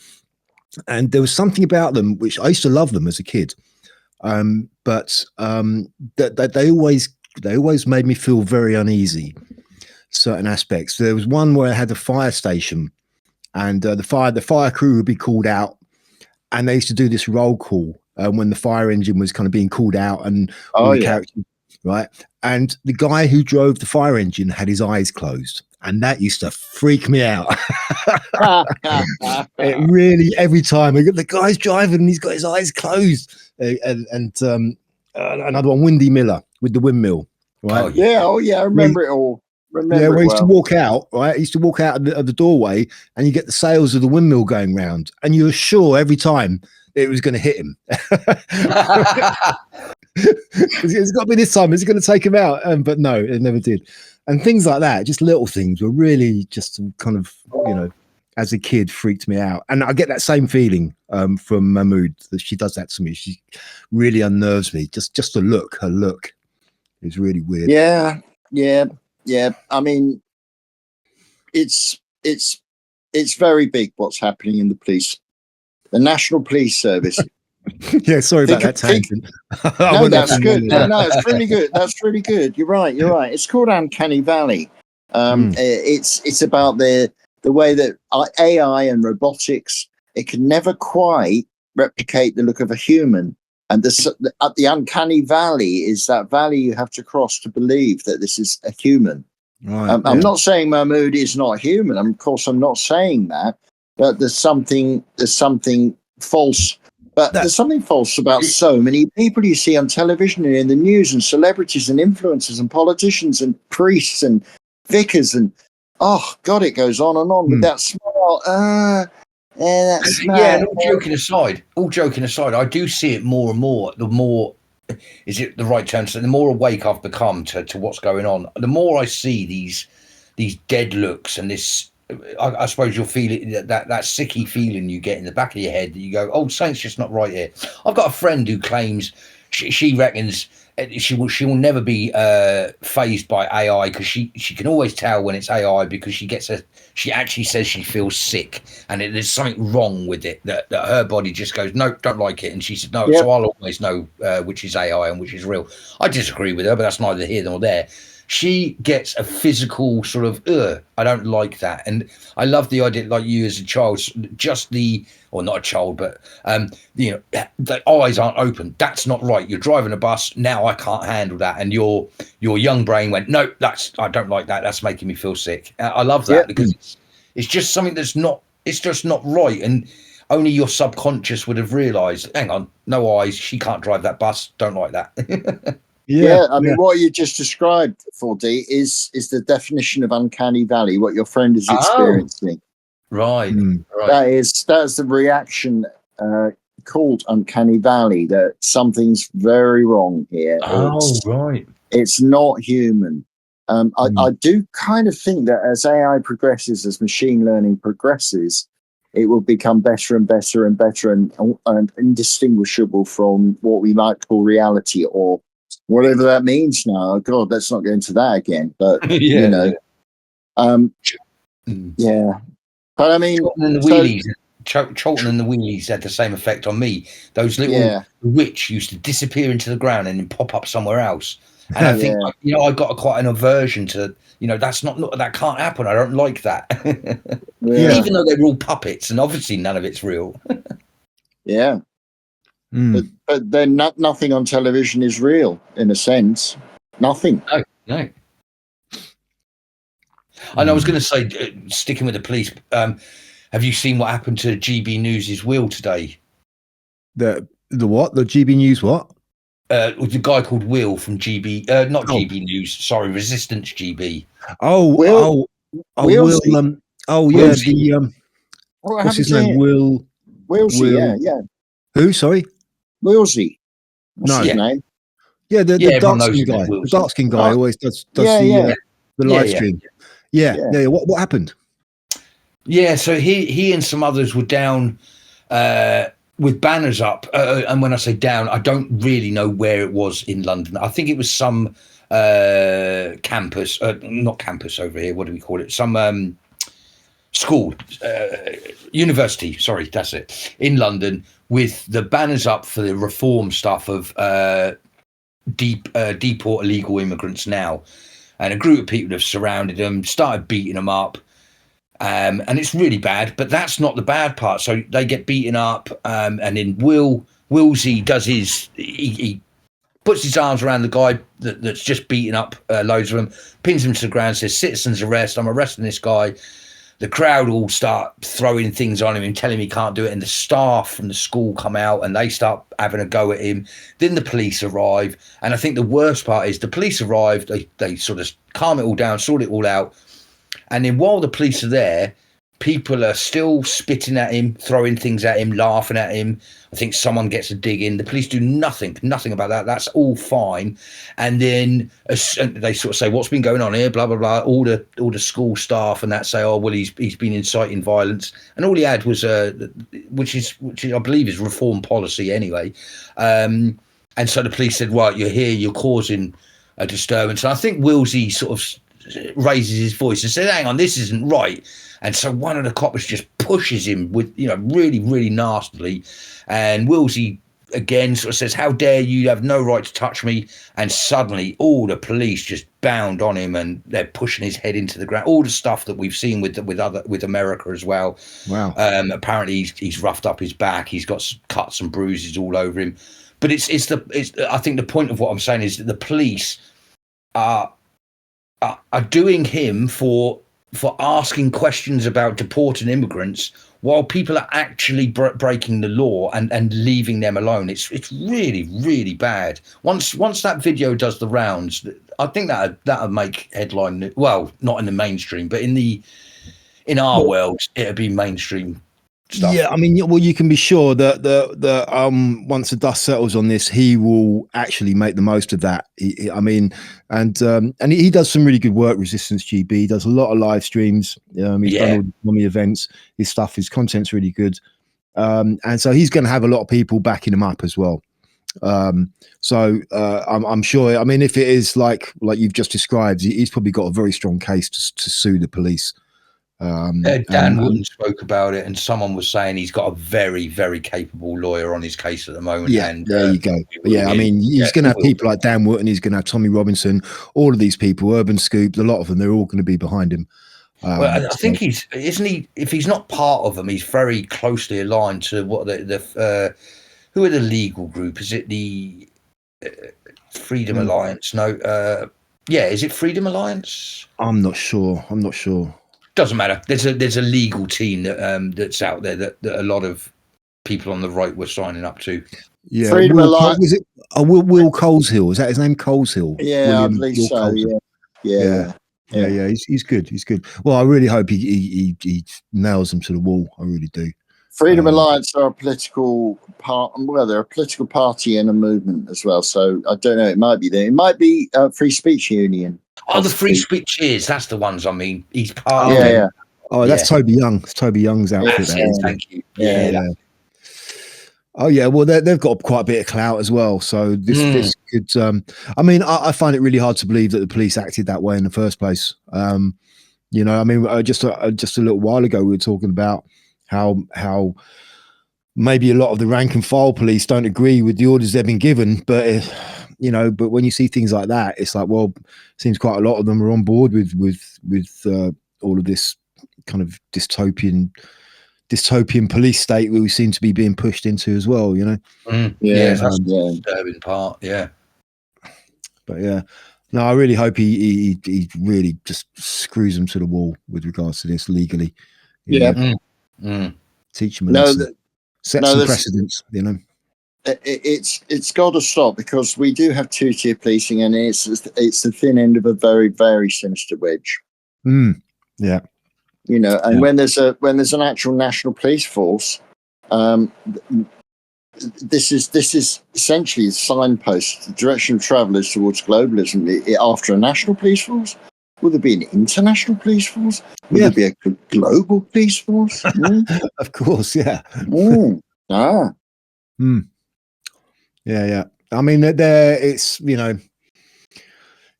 And there was something about them which I used to love them as a kid, but that they always made me feel very uneasy. Certain aspects. There was one where I had a fire station, and the fire crew would be called out, and they used to do this roll call when the fire engine was kind of being called out, and characters, right? And the guy who drove the fire engine had his eyes closed, and that used to freak me out. It really, every time the guy's driving and he's got his eyes closed. And another one, Windy Miller with the windmill, right? I remember it all. He used to walk out, right? He used to walk out of the doorway, and you get the sails of the windmill going round, and you were sure every time it was going to hit him. It's got to be this time. Is it going to take him out? But no, it never did. And things like that, just little things, were really just kind of, as a kid, freaked me out. And I get that same feeling from Mahmood, that she does that to me. She really unnerves me. Just her look is really weird. Yeah. I mean, it's very big what's happening in the police, the National Police Service. Yeah, sorry about that tangent. No, that's good. No, it's really good. That's really good. You're right. It's called Uncanny Valley. It's about the way that AI and robotics, it can never quite replicate the look of a human. And the Uncanny Valley is that valley you have to cross to believe that this is a human. Right, I'm not saying Mahmood is not human. Of course, I'm not saying that. But there's something false. But there's something false about so many people you see on television and in the news, and celebrities and influencers and politicians and priests and vicars, and oh God, it goes on and on with that smile. That smile. Yeah, and all joking aside, I do see it more and more. The more, is it the right term? So the more awake I've become to what's going on, the more I see these dead looks and this. I suppose you'll feel it, that sicky feeling you get in the back of your head, that you go, oh, something's just not right here. I've got a friend who claims she reckons she will never be phased by AI, because she can always tell when it's AI, because she actually says she feels sick and there's something wrong with it, that her body just goes, no, don't like it. And she said, no, so I'll always know which is AI and which is real. I disagree with her, but that's neither here nor there. She gets a physical sort of, I don't like that. And I love the idea, like you as a child, or not a child, but, the eyes aren't open. That's not right. You're driving a bus. Now I can't handle that. And your young brain went, no, I don't like that. That's making me feel sick. I love that because it's just something it's just not right. And only your subconscious would have realised. Hang on, no eyes. She can't drive that bus. Don't like that. Yeah, I mean, what you just described, 4D, is the definition of uncanny valley. What your friend is experiencing, right? That's the reaction called uncanny valley. That something's very wrong here. Right. It's not human. I do kind of think that as AI progresses, as machine learning progresses, it will become better and better and better and indistinguishable from what we might call reality or whatever that means now. Oh, God, let's not get into that again. But you know, yeah. But I mean, Cholton and the wheelies had the same effect on me. Those little witch used to disappear into the ground and then pop up somewhere else. And I think I got quite an aversion to that can't happen. I don't like that. Even though they were all puppets and obviously none of it's real. Yeah. But then nothing on television is real in a sense. Nothing. No. And I was going to say, sticking with the police, have you seen what happened to GB News' Will today? The what? The GB News what? The guy called Will from GB, not GB News, sorry, Resistance GB. Will. What's his name? Willsey, yeah. Who? Sorry, Willsey. What's his name? Yeah, the dark skin guy. The dark skin guy always does the live stream. Yeah. What happened? Yeah, so he and some others were down with banners up, and when I say down, I don't really know where it was in London. I think it was some campus, not campus over here. What do we call it? Some school, university. Sorry, that's it. In London, with the banners up for the reform stuff of deport illegal immigrants now, and a group of people have surrounded them, started beating them up. And it's really bad, but that's not the bad part. So they get beaten up, and then Willsey does he puts his arms around the guy that's just beating up loads of them, pins him to the ground, says citizen's arrest, I'm arresting this guy. The crowd all start throwing things on him and telling him he can't do it, and the staff from the school come out and they start having a go at him. Then the police arrive, and I think the worst part is the police arrive, they sort of calm it all down, sort it all out. And then while the police are there, people are still spitting at him, throwing things at him, laughing at him. I think someone gets a dig in. The police do nothing about that. That's all fine. And then they sort of say, what's been going on here? Blah, blah, blah. All the school staff and that say, oh, well, he's been inciting violence. And all he had was, which I believe is reform policy anyway. And so the police said, right, you're here, you're causing a disturbance. And I think Willsey sort of raises his voice and says, hang on, this isn't right. And so one of the coppers just pushes him with, really, really nastily. And Willsey again sort of says, how dare you, have no right to touch me. And suddenly all the police just bound on him and they're pushing his head into the ground. All the stuff that we've seen with America as well. Wow. Apparently he's roughed up his back. He's got cuts and bruises all over him. But I think the point of what I'm saying is that the police are doing him for asking questions about deporting immigrants while people are actually breaking the law and leaving them alone. It's really, really bad. Once that video does the rounds, I think that'll make headline. Well, not in the mainstream, but in our world, it'll be mainstream stuff. Yeah, I mean, well, you can be sure that the once the dust settles on this, he will actually make the most of that. And he does some really good work. Resistance GB, he does a lot of live streams. He's done all the events. His content's really good, and so he's going to have a lot of people backing him up as well. I'm sure. I mean, if it is like you've just described, he's probably got a very strong case to sue the police. Dan Wootton spoke about it, and someone was saying he's got a very, very capable lawyer on his case at the moment. Yeah, and there you go. Yeah, I mean, he's going to have people like Dan Wootton. He's going to have Tommy Robinson. All of these people, Urban Scoop, a lot of them, they're all going to be behind him. Well, I think isn't he? If he's not part of them, he's very closely aligned to what the who are the legal group? Is it the Freedom Alliance? No, is it Freedom Alliance? I'm not sure. Doesn't matter. There's a legal team that that's out there that a lot of people on the right were signing up to. Yeah, Freedom Alliance. Was it Will Coleshill? Is that his name? Coleshill. Yeah, William I believe Will so. Coleshill. Yeah. He's good. He's good. Well, I really hope he nails them to the wall. I really do. Freedom Alliance are a political part. Well, they're a political party and a movement as well. So I don't know. It might be there. It might be Free Speech Union. Oh, the Free Speech Cheers. That's the ones. I mean, he's part of Yeah, them. yeah. Oh, that's Toby Young. It's Toby Young's outfit. That's it. Thank you. Yeah. Oh yeah, well they've got quite a bit of clout as well. So this could. I mean, I find it really hard to believe that the police acted that way in the first place. You know, I mean, just a little while ago we were talking about how maybe a lot of the rank and file police don't agree with the orders they've been given, but you know, but when you see things like that, it's like, well, it seems quite a lot of them are on board with all of this kind of dystopian police state that we seem to be being pushed into as well, you know. That's the disturbing part. But yeah, no, I really hope he really just screws them to the wall with regards to this legally. Teach them a lesson. Set some precedents, you know. It's got to stop, because we do have two-tier policing, and it's the thin end of a very, very sinister wedge. Yeah. You know, and when there's an actual national police force, this is essentially a signpost. The direction of travel is towards globalism. After a national police force, will there be an international police force? Will there be a global police force? Of course, yeah. Yeah. I mean, it's, you know,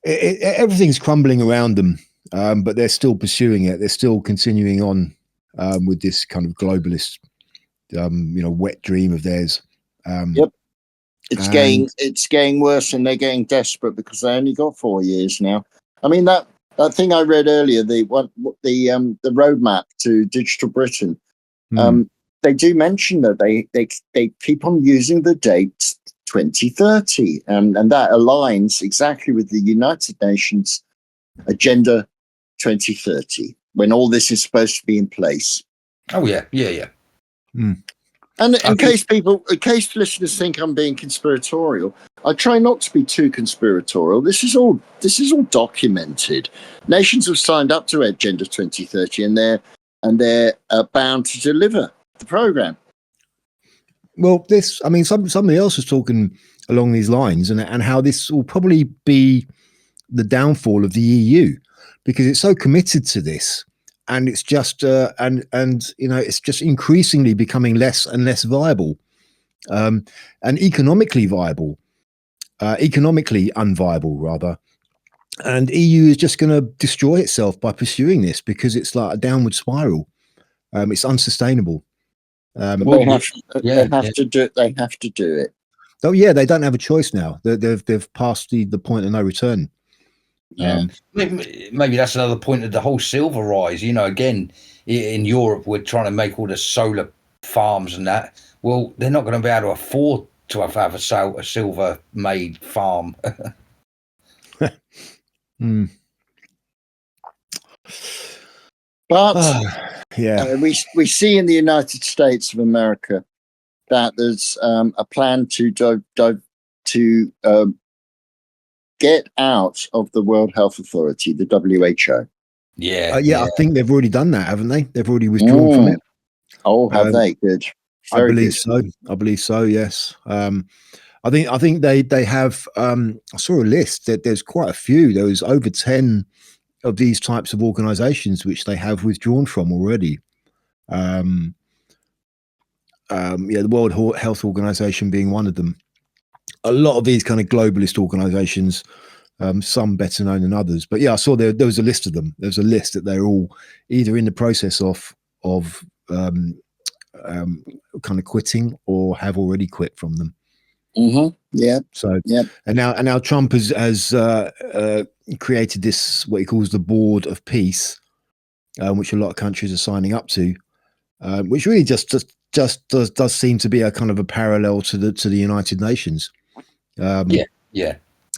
everything's crumbling around them. But they're still pursuing it. They're still continuing on with this kind of globalist, you know, wet dream of theirs. It's getting worse, and they're getting desperate because they only got 4 years now. I mean, that thing I read earlier, the roadmap to Digital Britain. They do mention that they keep on using the date 2030, and that aligns exactly with the United Nations Agenda 2030, when all this is supposed to be in place. Oh yeah. And in case listeners think I'm being conspiratorial, I try not to be too conspiratorial. This is all documented. Nations have signed up to Agenda 2030, and they're bound to deliver the program. Well, somebody else was talking along these lines, and how this will probably be the downfall of the EU, because it's so committed to this, and it's just and you know, it's just increasingly becoming less and less viable, and economically unviable rather. And EU is just going to destroy itself by pursuing this, because it's like a downward spiral. It's unsustainable. They have to do it. Oh yeah, they don't have a choice now. They've passed the point of no return. Maybe that's another point of the whole silver rise. You know, again, in Europe, we're trying to make all the solar farms and that. Well, they're not going to be able to afford to have a silver made farm. But we see in the United States of America that there's a plan to get out of the World Health Authority, the WHO. I think they've already done that, haven't they? They've already withdrawn from it. Oh, have they? Good. I believe so. Yes. I think they have. I saw a list that there's quite a few. There was over 10 of these types of organisations which they have withdrawn from already. The World Health Organization being one of them. A lot of these kind of globalist organizations, some better known than others. But yeah, I saw there was a list of them. There's a list that they're all either in the process of kind of quitting or have already quit from them. Yeah. So and now Trump has created this, what he calls the Board of Peace, which a lot of countries are signing up to, which really just does seem to be a kind of a parallel to the United Nations.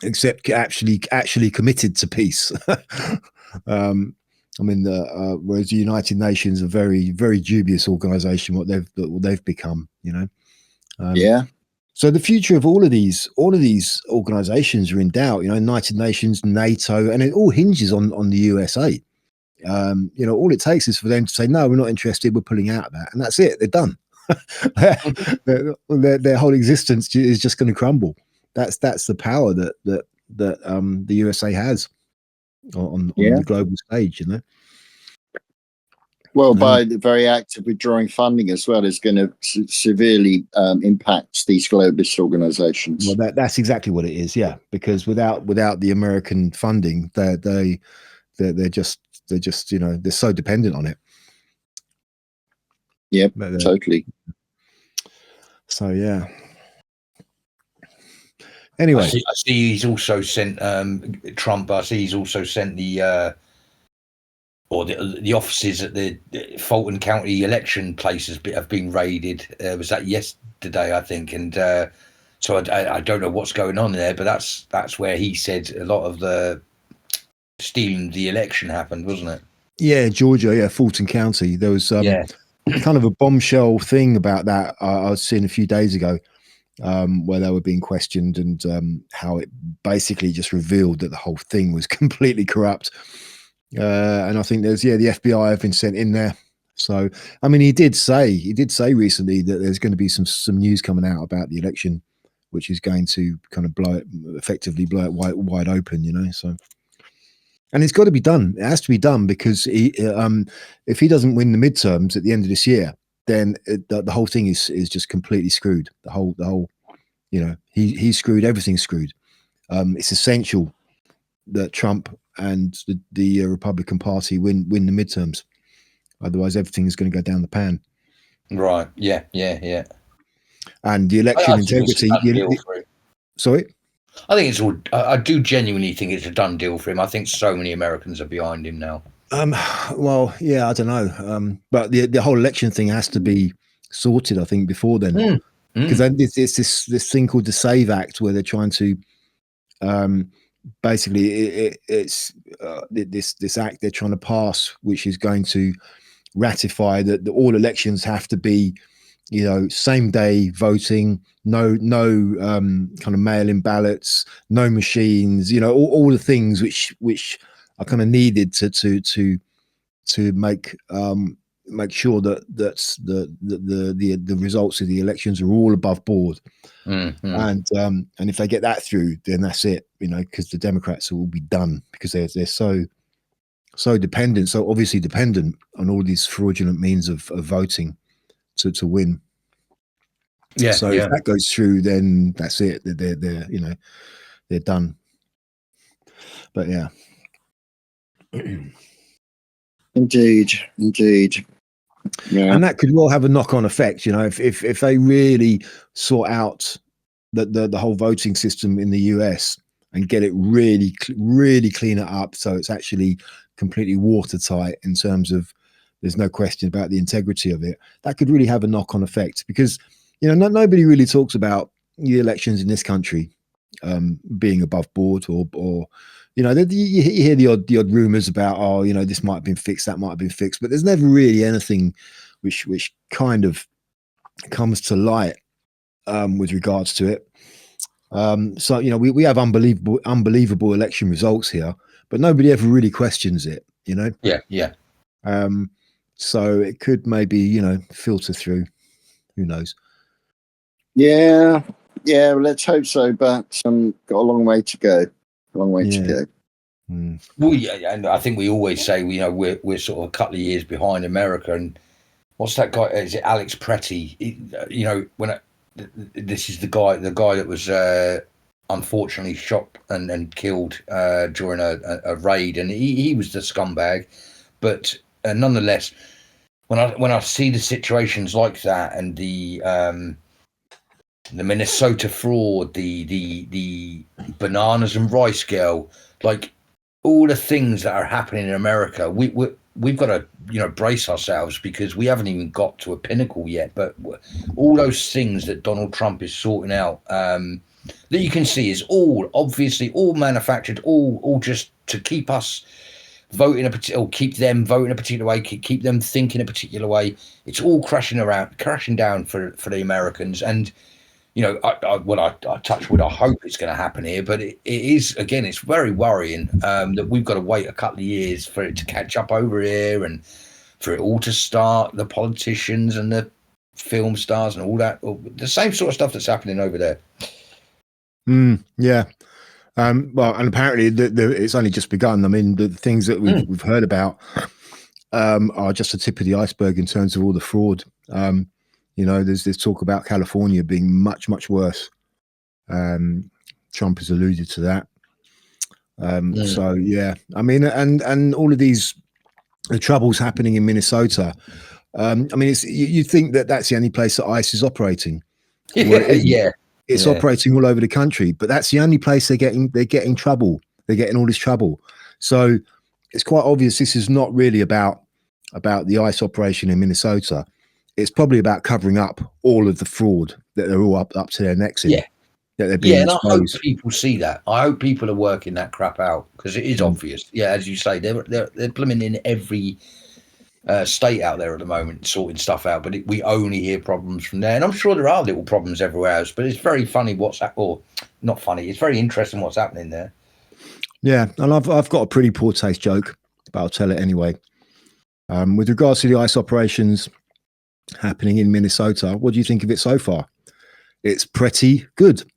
Except actually committed to peace. I mean, whereas the United Nations are a very, very dubious organisation, what they've become, you know. Yeah. So the future of all of these organisations are in doubt. You know, United Nations, NATO, and it all hinges on the USA. You know, all it takes is for them to say, "No, we're not interested. We're pulling out of that," and that's it. They're done. their whole existence is just going to crumble. That's the power that the USA has on the global stage. You know. Well, by the very act of withdrawing funding as well is going to severely impact these globalist organizations. Well, that's exactly what it is, yeah. Because without the American funding, they're just you know, they're so dependent on it. Yep, totally. So yeah. Anyway, I see he's also sent Trump. I see he's also sent the offices at the Fulton County election places have been raided. Was that yesterday, I think? And so I don't know what's going on there, but that's where he said a lot of the stealing the election happened, wasn't it? Yeah, Georgia, yeah, Fulton County. There was kind of a bombshell thing about that I was seeing a few days ago, where they were being questioned, and how it basically just revealed that the whole thing was completely corrupt. And I think there's the FBI have been sent in there. So I mean, he did say recently that there's going to be some news coming out about the election, which is going to kind of effectively blow it wide open, you know. So, and it's got to be done. It has to be done because if he doesn't win the midterms at the end of this year, then the whole thing is just completely screwed. The whole, you know, he's screwed. Everything's screwed. It's essential that Trump and the Republican Party win the midterms. Otherwise, everything is going to go down the pan. Right. Yeah. And the election integrity. Sorry? I think it's all. I do genuinely think it's a done deal for him. I think so many Americans are behind him now. Well, yeah, I don't know. But the whole election thing has to be sorted, I think, before then. Because then it's this thing called the SAVE Act where they're trying to basically it's this act they're trying to pass, which is going to ratify that all elections have to be, you know, same day voting, no kind of mail-in ballots, no machines, you know, all the things which are kind of needed to make sure that the results of the elections are all above board. And if they get that through, then that's it, you know, because the Democrats will be done because they're so dependent, so obviously dependent on all these fraudulent means of voting to win. Yeah. So if that goes through, then that's it. They're you know, they're done. But yeah. Indeed. Yeah. And that could well have a knock-on effect, you know, if they really sort out the whole voting system in the US and get it really clean it up so it's actually completely watertight in terms of there's no question about the integrity of it. That could really have a knock-on effect because, you know, nobody really talks about the elections in this country being above board or you know, you hear the odd rumors about, oh, you know, this might have been fixed, that might have been fixed, but there's never really anything which kind of comes to light with regards to it. So, you know, we have unbelievable election results here, but nobody ever really questions it, you know? Yeah. So it could maybe, you know, filter through. Who knows? Yeah, well, let's hope so, but got a long way to go. To go. Well, yeah, and I think we always say, you know, we're sort of a couple of years behind America. And what's that guy? Is it Alex Pretty? You know, this is the guy that was unfortunately shot and killed during a raid, and he was the scumbag. But nonetheless, when I see the situations like that and the Minnesota fraud, the bananas and rice girl, like all the things that are happening in America, we've got to, you know, brace ourselves because we haven't even got to a pinnacle yet. But all those things that Donald Trump is sorting out, that you can see is all obviously all manufactured, all just to keep us vote in a particular, or keep them voting a particular way, keep them thinking a particular way. It's all crashing down for the Americans. And you know, I touch wood. I hope it's going to happen here, but it is, again, it's very worrying that we've got to wait a couple of years for it to catch up over here and for it all to start. The politicians and the film stars and all that, the same sort of stuff that's happening over there. Yeah. Well, and apparently it's only just begun. I mean, the things that we've heard about are just the tip of the iceberg in terms of all the fraud. You know, there's talk about California being much, much worse. Trump has alluded to that. So yeah, I mean, and all of the troubles happening in Minnesota. I mean, you think that that's the only place that ICE is operating. Well, it's operating all over the country, but that's the only place they're getting trouble. They're getting all this trouble. So it's quite obvious this is not really about the ICE operation in Minnesota. It's probably about covering up all of the fraud that they're all up to their necks in. That they're being exposed. And I hope people see that. I hope people are working that crap out, because it is obvious. Yeah, as you say, they're implementing in every state out there at the moment, sorting stuff out. But we only hear problems from there, and I'm sure there are little problems everywhere else. But it's very funny or not funny. It's very interesting what's happening there. Yeah, and I've got a pretty poor taste joke, but I'll tell it anyway. With regards to the ICE operations happening in Minnesota, what do you think of it so far? It's pretty good.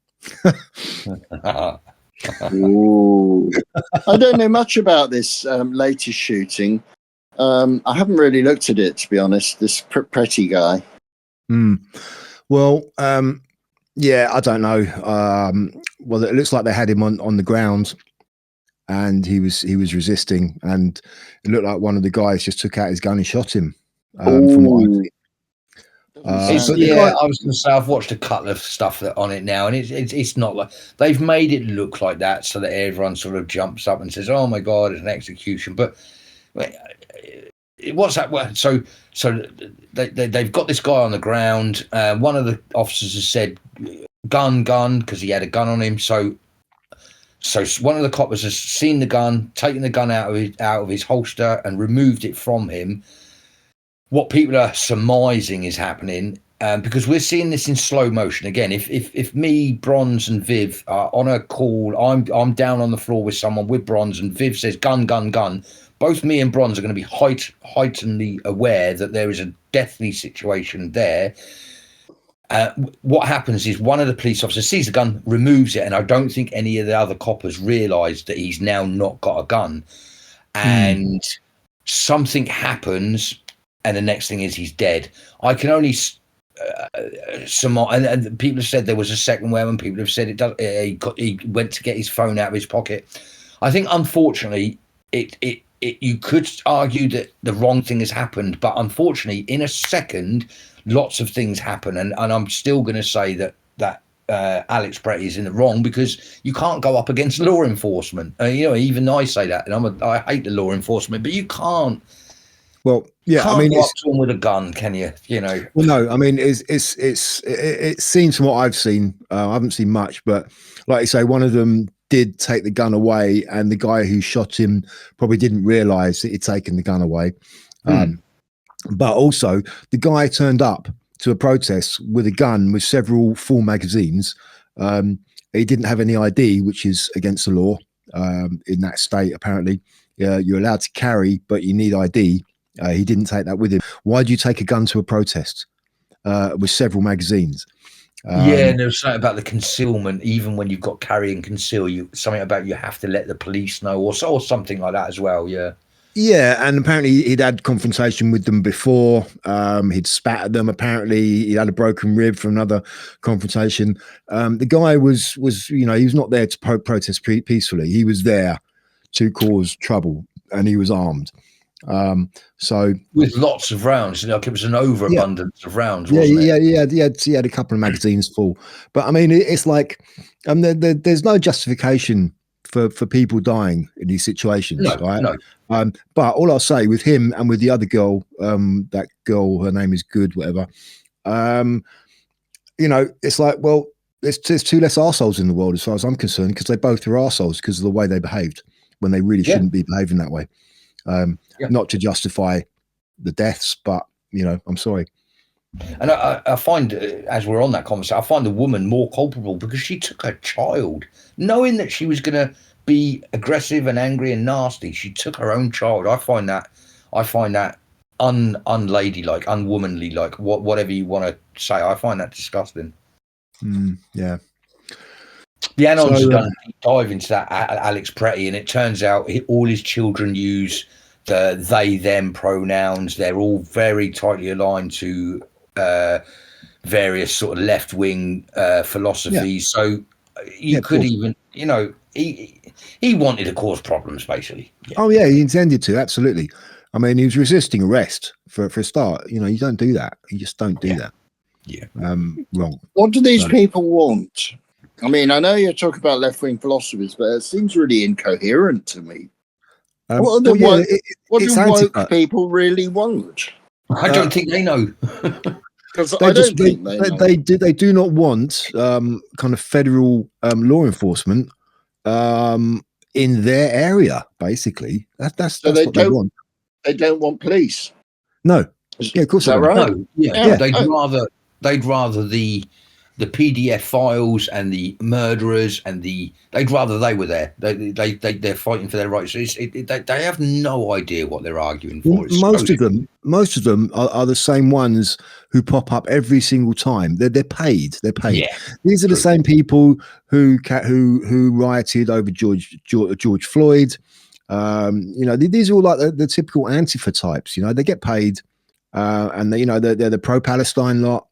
Ooh. I don't know much about this latest shooting. I haven't really looked at it, to be honest. This pretty guy. Well, yeah, I don't know. Well, it looks like they had him on the ground, and he was resisting, and it looked like one of the guys just took out his gun and shot him. From what I've seen. I was going to say, I've watched a couple of stuff on it now, and it's not like they've made it look like that, so that everyone sort of jumps up and says, "Oh my God, it's an execution." But what's that? So they've got this guy on the ground. One of the officers has said, "Gun," because he had a gun on him. So one of the coppers has seen the gun, taken the gun out of his holster, and removed it from him. What people are surmising is happening, because we're seeing this in slow motion again. If me, Bronze, and Viv are on a call, I'm down on the floor with someone with Bronze, and Viv says gun. Both me and Bronze are going to be heightenedly aware that there is a deathly situation there. What happens is one of the police officers sees the gun, removes it, and I don't think any of the other coppers realise that he's now not got a gun, and something happens. And the next thing is he's dead. I can only and people have said there was a second weapon. People have said he went to get his phone out of his pocket. I think, unfortunately, you could argue that the wrong thing has happened, but unfortunately, in a second, lots of things happen, and I'm still going to say that Alex Pretty is in the wrong, because you can't go up against law enforcement. Even I say that, and I hate the law enforcement, but you can't. Well, yeah, I mean, go up to him with a gun, can you? Well, no, I mean, it seems from what I've seen. I haven't seen much, but like you say, one of them did take the gun away, and the guy who shot him probably didn't realise that he'd taken the gun away. But also, the guy turned up to a protest with a gun with several full magazines. He didn't have any ID, which is against the law in that state. Apparently, you're allowed to carry, but you need ID. He didn't take that with him. Why do you take a gun to a protest with several magazines? And there was something about the concealment. Even when you've got carry and conceal, something about you have to let the police know, or something like that as well. Yeah, and apparently he'd had confrontation with them before. He'd spat at them. Apparently he had a broken rib from another confrontation. The guy was he was not there to protest peacefully. He was there to cause trouble, and he was armed. So with lots of rounds, like it was an overabundance of rounds, wasn't it? He had a couple of magazines full. But I mean, it's like there's no justification for people dying in these situations, right? No. But all I'll say with him and with the other girl, that girl, her name is Good, whatever. It's like, well, there's two less arseholes in the world as far as I'm concerned, because they both are arseholes because of the way they behaved when they really shouldn't be behaving that way. Not to justify the deaths, but I'm sorry. And I find, as we're on that conversation, I find the woman more culpable because she took her child, knowing that she was going to be aggressive and angry and nasty. She took her own child. I find that unladylike, unwomanly, like whatever you want to say. I find that disgusting. Yeah. The Anons have done a deep dive into that, Alex Pretty, and it turns out all his children use the they them pronouns. They're all very tightly aligned to various sort of left-wing philosophies. So you could even, he wanted to cause problems, basically. Oh yeah, he intended to, absolutely. I mean, he was resisting arrest for a start. You don't do that. You just don't do that. Yeah. Wrong. What do these people want? I mean, I know you're talking about left-wing philosophers, but it seems really incoherent to me. What do woke people really want? I don't think they know. Because I don't think they know. They do not want kind of federal law enforcement in their area. Basically, that's what they want. They don't want police. No, yeah, of course. Is that right? No, yeah. They'd rather the PDF files and the murderers and they'd rather they were there. They're fighting for their rights. They have no idea what they're arguing for. Most of them are the same ones who pop up every single time. They're paid. They're paid. Yeah, these are the same people who rioted over George Floyd. These are all like the typical Antifa types. They get paid, and they're the pro-Palestine lot.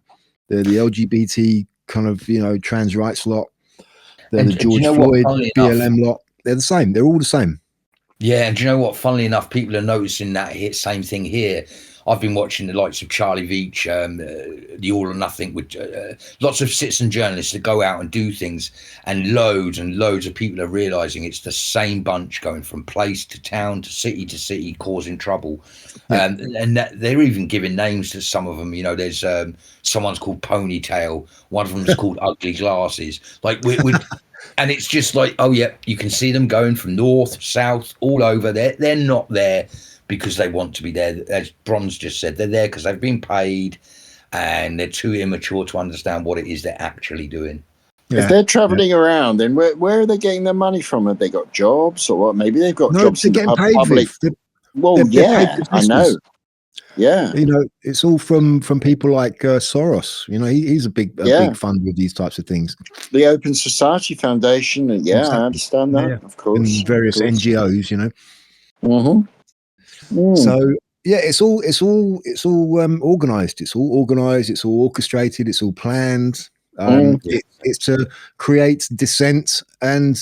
They're the LGBT kind of trans rights lot. They're the George Floyd BLM lot. They're the same. They're all the same. Yeah, and do you know what? Funnily enough, people are noticing that same thing here. I've been watching the likes of Charlie Veitch, the All or Nothing, with lots of citizen journalists that go out and do things, and loads of people are realising it's the same bunch going from place to town to city, causing trouble. And that they're even giving names to some of them. There's someone's called Ponytail, one of them is called Ugly Glasses. Like and it's just like, oh yeah, you can see them going from north, south, all over. They're not there because they want to be there. As Bronze just said, they're there because they've been paid and they're too immature to understand what it is they're actually doing. Yeah. If they're traveling around, then where are they getting their money from? Have they got jobs or what? Maybe they've got jobs in the public. They're I know. Yeah. It's all from people like Soros. He's a big funder of these types of things. The Open Society Foundation. Yeah, exactly. I understand that, of course. And various NGOs, Mm-hmm. So yeah, it's all organized. It's all organized. It's all orchestrated. It's all planned. It's to create dissent and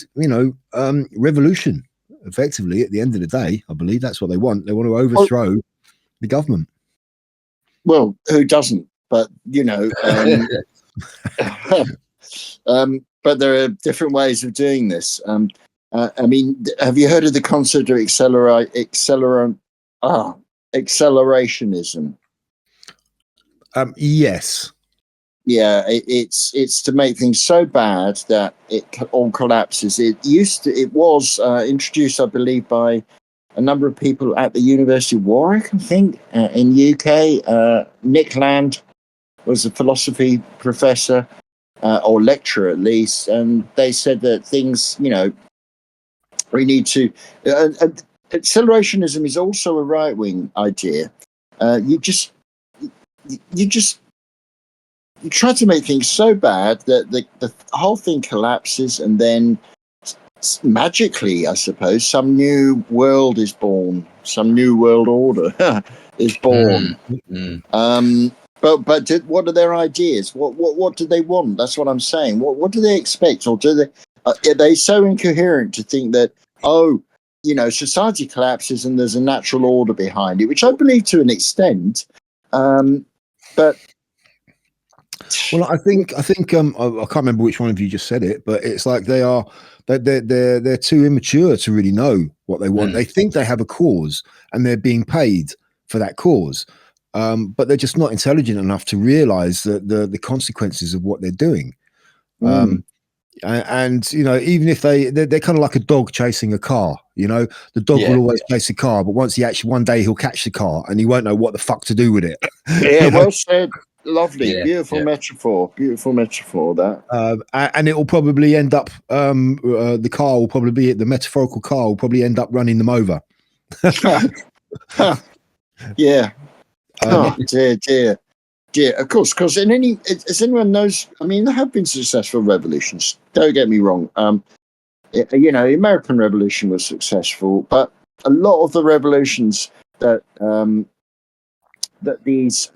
revolution. Effectively, at the end of the day, I believe that's what they want. They want to overthrow the government. Well, who doesn't? But but there are different ways of doing this. I mean, have you heard of the concept of accelerationism? Yes. Yeah, it's to make things so bad that it all collapses. It was introduced, I believe, by a number of people at the University of Warwick, I think, in UK. Nick Land was a philosophy professor or lecturer at least, and they said that things, we need to. Accelerationism is also a right-wing idea. You try to make things so bad that the whole thing collapses, and then magically, I suppose, some new world is born, some new world order is born. Mm-hmm. But what are their ideas? What do they want? That's what I'm saying. What do they expect, or do they? Are they so incoherent to think that society collapses and there's a natural order behind it, which I believe to an extent, but. Well, I think I can't remember which one of you just said it, but it's like they're too immature to really know what they want. They think they have a cause and they're being paid for that cause, but they're just not intelligent enough to realize the consequences of what they're doing. And even if they're kind of like a dog chasing a car. You know, the dog Yeah, will always chase the car, but one day he'll catch the car and he won't know what the fuck to do with it. Yeah, You know? well said. Lovely, Yeah, beautiful yeah. metaphor. Beautiful metaphor. That. And it will probably end up. The metaphorical car will probably end up running them over. Yeah. Oh dear. Of course, because as anyone knows, I mean, there have been successful revolutions. Don't get me wrong. The American Revolution was successful, but a lot of the revolutions that these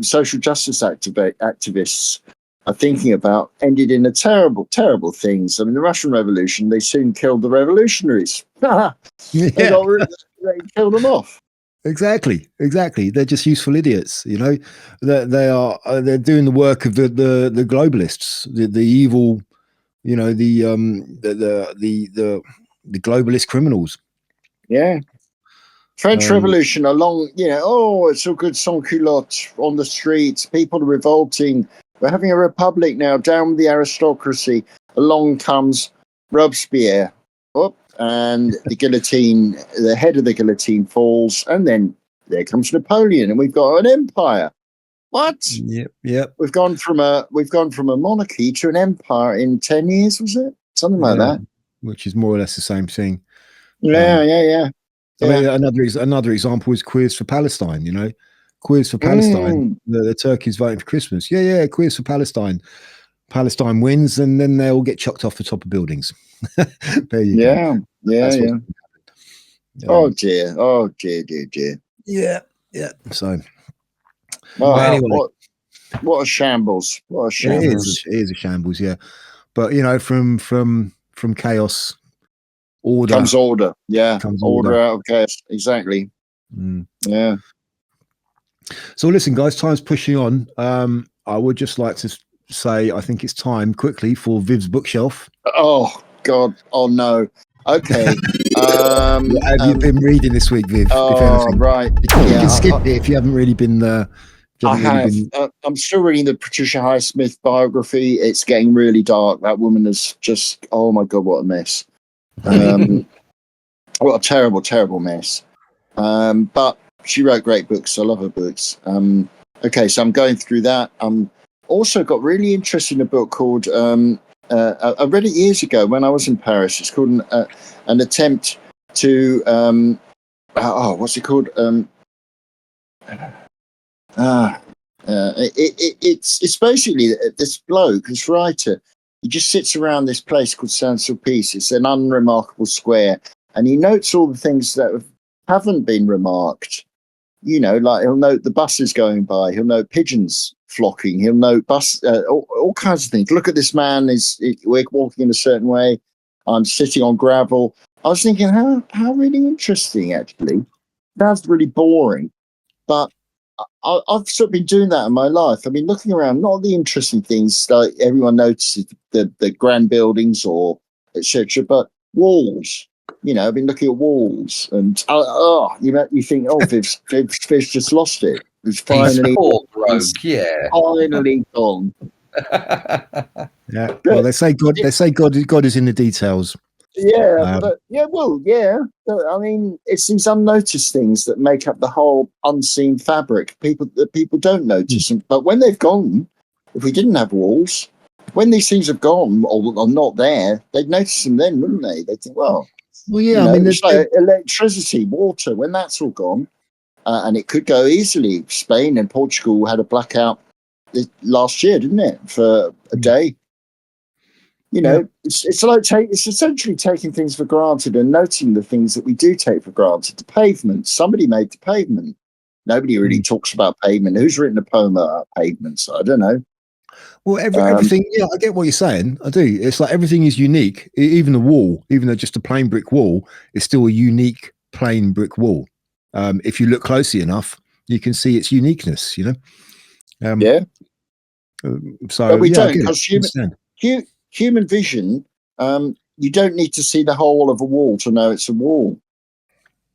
social justice activists are thinking about ended in a terrible, terrible things. I mean, the Russian Revolution, they soon killed the revolutionaries. They killed them off. Exactly. They're just useful idiots. You know, they're doing the work of the globalists, the evil. You know, the globalist criminals. Yeah. French Revolution it's all good sans-culotte on the streets. People are revolting. We're having a republic now, down with the aristocracy. Along comes Robespierre. And the guillotine, the head of the guillotine falls. And then there comes Napoleon, and we've got an empire. What? Yep. We've gone from a monarchy to an empire in 10 years, was it? Something like that. Which is more or less the same thing. Yeah. I mean, another example is Queers for Palestine. You know, Queers for Palestine. The Turkeys voting for Christmas. Yeah, Queers for Palestine. Palestine wins, and then they all get chucked off the top of buildings. There you go. Yeah. Oh dear. Yeah. So, anyway, what a shambles! What a shambles! It is a shambles. Yeah, but you know, from chaos. Order comes order. Yeah. Comes order out of chaos. Exactly. Yeah. So listen, guys, time's pushing on. I would just like to say I think it's time quickly for Viv's bookshelf. Oh God. Oh no. Okay. What have you been reading this week, Viv? Oh, if anything? right. You can skip it if you haven't really been I have. I'm still reading the Patricia Highsmith biography. It's getting really dark. That woman is just, oh my God, what a mess. What a terrible, terrible mess. But she wrote great books. I love her books. Okay, so I'm going through that. Also got really interested in a book called, I read it years ago when I was in Paris. It's called an attempt to, what's it called? It's basically this bloke, this writer. He just sits around this place called Saint-Sulpice. It's an unremarkable square, and he notes all the things that haven't been remarked. You know, like he'll note the buses going by. He'll note pigeons flocking. He'll note all kinds of things. Look at this man. We're walking in a certain way. I'm sitting on gravel. I was thinking, how really interesting, actually. That's really boring, but I've sort of been doing that in my life. I've been looking around, not the interesting things like everyone notices, the grand buildings or etc., but walls. You know, I've been looking at walls, and you think, Viv's just lost it. It's finally finally gone. Yeah. Well, they say God is in the details. Yeah, I mean, it's these unnoticed things that make up the whole unseen fabric. People don't notice them, but when they've gone, if we didn't have walls, when these things have gone or not there, they'd notice them then, wouldn't they? They'd think, well, yeah, I mean, it's like electricity, water. When that's all gone, and it could go easily. Spain and Portugal had a blackout last year, didn't it, for a day? You know, it's essentially taking things for granted and noting the things that we do take for granted. The pavement, somebody made the pavement. Nobody really talks about pavement. Who's written a poem about pavements? I don't know. Well, everything. Yeah, I get what you're saying. I do. It's like everything is unique. Even the wall, even though just a plain brick wall, is still a unique plain brick wall. If you look closely enough, you can see its uniqueness. You know. So but we don't, because human vision, you don't need to see the whole of a wall to know it's a wall.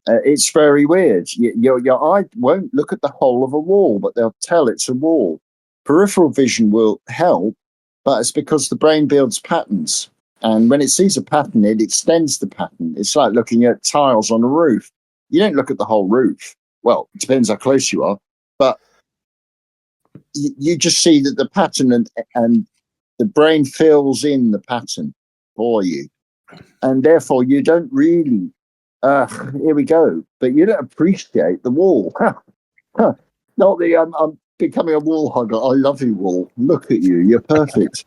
It's very weird. Your eye won't look at the whole of a wall, but they'll tell it's a wall. Peripheral vision will help, but it's because the brain builds patterns. And when it sees a pattern, it extends the pattern. It's like looking at tiles on a roof. You don't look at the whole roof. Well, it depends how close you are, but you just see that the pattern and the brain fills in the pattern for you. And therefore, you don't really, here we go, but you don't appreciate the wall. Not the, I'm becoming a wall hugger. I love you, wall. Look at you. You're perfect.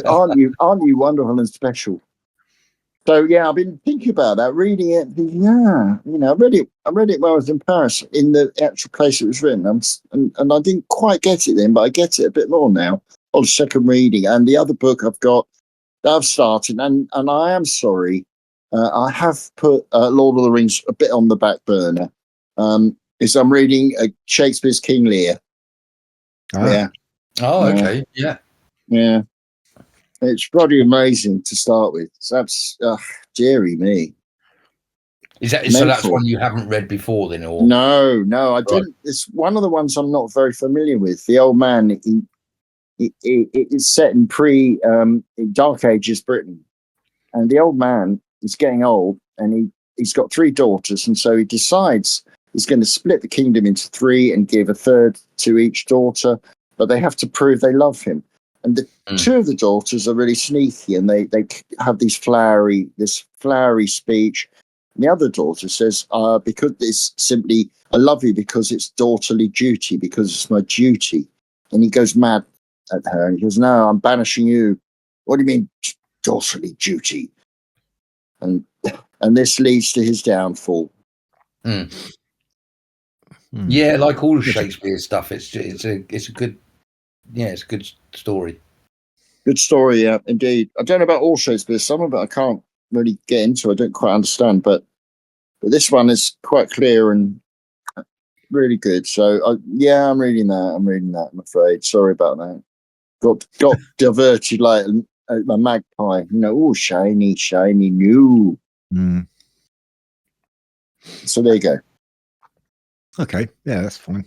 Aren't you wonderful and special? So yeah, I've been thinking about that, reading it. Yeah, I read it when I was in Paris, in the actual place it was written, and I didn't quite get it then, but I get it a bit more now on second reading. And the other book I've got that I've started, and I am sorry, I have put Lord of the Rings a bit on the back burner. Is I'm reading Shakespeare's King Lear. Yeah. Oh, okay. Yeah. Yeah. It's bloody amazing to start with. So that's dearie me. Is that so? That's one you haven't read before, then, or no, I didn't. It's one of the ones I'm not very familiar with. The old man. It's set in Dark Ages Britain, and the old man is getting old, and he's got 3 daughters, and so he decides he's going to split the kingdom into 3 and give a third to each daughter, but they have to prove they love him. And the 2 of the daughters are really sneaky, and they have this flowery speech. And the other daughter says, because it's simply, I love you because it's daughterly duty, because it's my duty. And he goes mad at her, and he goes, no, I'm banishing you. What do you mean, daughterly duty? And this leads to his downfall. Yeah, like all Shakespeare stuff, it's a good. Yeah, it's a good story. Good story, yeah, indeed. I don't know about all Shakespeare. Some of it I can't really get into. I don't quite understand, but this one is quite clear and really good. So, I'm reading that. I'm afraid. Sorry about that. Got diverted like a magpie. Oh, shiny, new. So there you go. Okay, yeah, that's fine.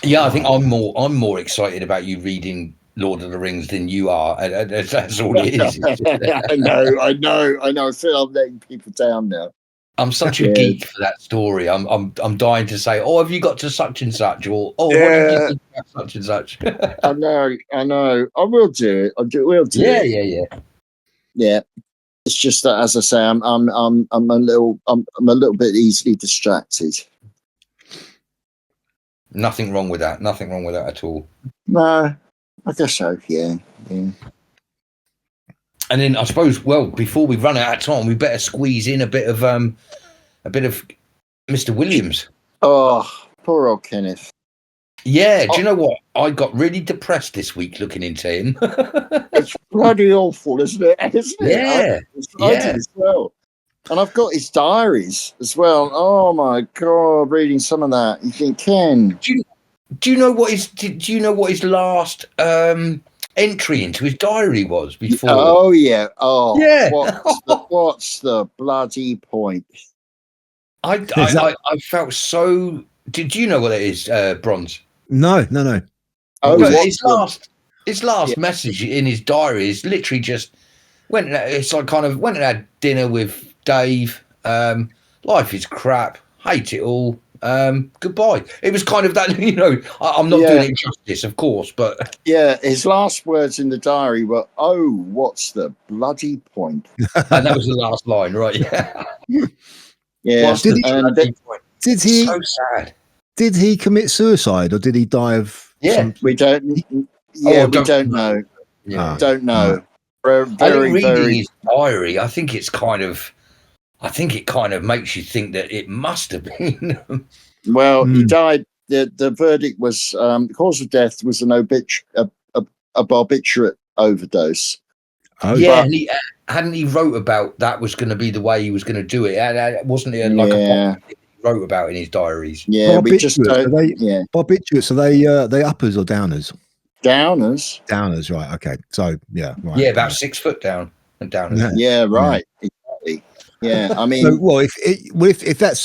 Yeah, I think I'm more excited about you reading Lord of the Rings than you are. That's all it is. I know. I feel I'm letting people down now. I'm such a geek for that story. I'm dying to say, have you got to such and such, or what did you think about such and such? I know. I will do it. We'll do it. Yeah. It's just that, as I say, I'm a little bit easily distracted. Nothing wrong with that. Nothing wrong with that at all. No, I guess so. Yeah. And then I suppose, before we run out of time, we better squeeze in a bit of Mr. Williams. Oh, poor old Kenneth. Yeah, do you know what? I got really depressed this week looking into him. It's bloody awful, isn't it? Yeah. I did as well. And I've got his diaries as well. Oh my God, reading some of that. You think, Ken? Do you know what his last entry into his diary was before? Oh yeah. Oh yeah. What's the bloody point? I felt so. Did you know what it is, Bronze? No. Oh, his last message in his diary is literally just went and had dinner with Dave. Life is crap. Hate it all. Goodbye. It was kind of that, I'm not doing it justice, of course, but yeah, his last words in the diary were, "Oh, what's the bloody point?" And that was the last line, right? Yeah. Did he? So sad. Did he commit suicide, or did he die of? We don't. Yeah, we don't know. Yeah. Don't know. Reading his diary, I think it kind of makes you think that it must have been. Well, he died. The verdict was the cause of death was an a barbiturate overdose. Oh, yeah, and hadn't he wrote about that was going to be the way he was going to do it? Wasn't it like a he wrote about in his diaries? Yeah, we just barbiturates. Are they uppers or downers? Downers. Downers, right? Okay, so right. Yeah, about 6 foot down and downers. Yeah, right. Exactly. Yeah, I mean, if that's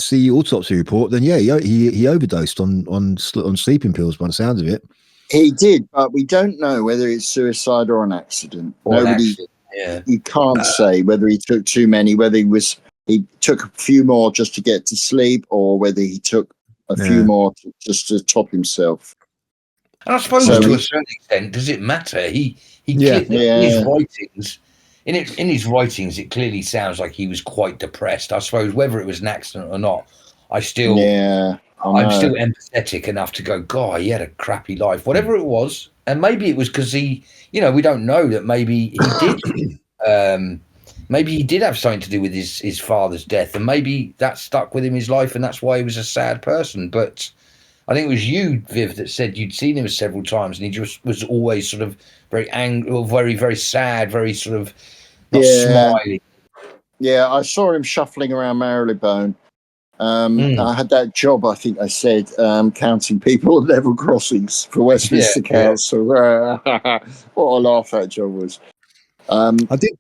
the autopsy report, then he overdosed on sleeping pills by the sounds of it. He did, but we don't know whether it's suicide or an accident. Or an Nobody, accident. Yeah. you can't say whether he took too many, whether he took a few more just to get to sleep, or whether he took a few more just to top himself. And I suppose So to a certain extent, does it matter? He Yeah. in his writings. In his writings, it clearly sounds like he was quite depressed. I suppose whether it was an accident or not, I'm still empathetic enough to go, God, he had a crappy life, whatever it was. And maybe it was because he, we don't know that maybe he did. Maybe he did have something to do with his father's death, and maybe that stuck with him his life, and that's why he was a sad person. But I think it was you, Viv, that said you'd seen him several times, and he just was always sort of very angry, or very, very sad, very sort of not smiling. Yeah, I saw him shuffling around Marylebone. I had that job, I think I said, counting people at level crossings for Westminster Council. What a laugh that job was. I did.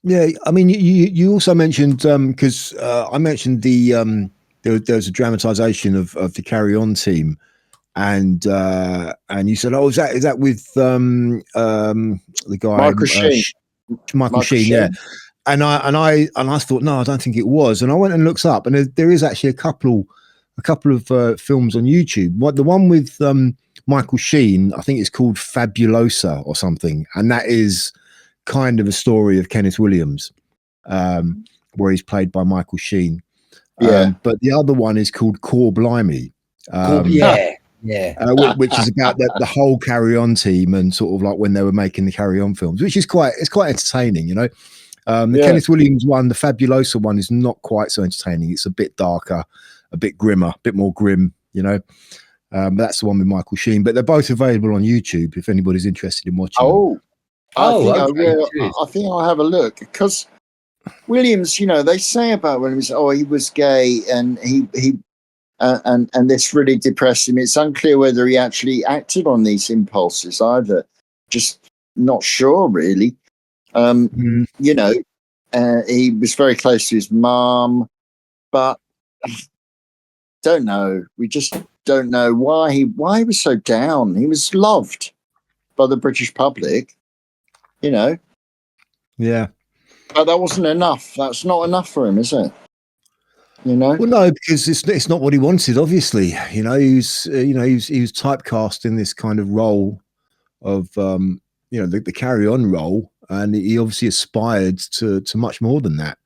Yeah, I mean, you also mentioned because I mentioned the there was a dramatisation of the Carry On team, and you said, oh, is that with the guy Michael Sheen? Michael Sheen, yeah. And I thought, no, I don't think it was. And I went and looked up, and there is actually a couple of films on YouTube. The one with Michael Sheen, I think it's called Fabulosa or something, and that is kind of a story of Kenneth Williams, where he's played by Michael Sheen. But the other one is called Core Blimey. Which is about the whole Carry On team and sort of like when they were making the Carry On films, which is quite entertaining, The Kenneth Williams one, the Fabulosa one, is not quite so entertaining. It's a bit darker, a bit grimmer, a bit more grim, But that's the one with Michael Sheen. But they're both available on YouTube if anybody's interested in watching them. I think I'll have a look, because Williams, they say about Williams, he was gay, and he and this really depressed him. It's unclear whether he actually acted on these impulses either. Just not sure, really. He was very close to his mum, but don't know. We just don't know why he was so down. He was loved by the British public, Yeah. But that wasn't enough. That's not enough for him, is it? Well, no, because it's not what he wanted. Obviously, he was typecast in this kind of role of the Carry On role, and he obviously aspired to much more than that.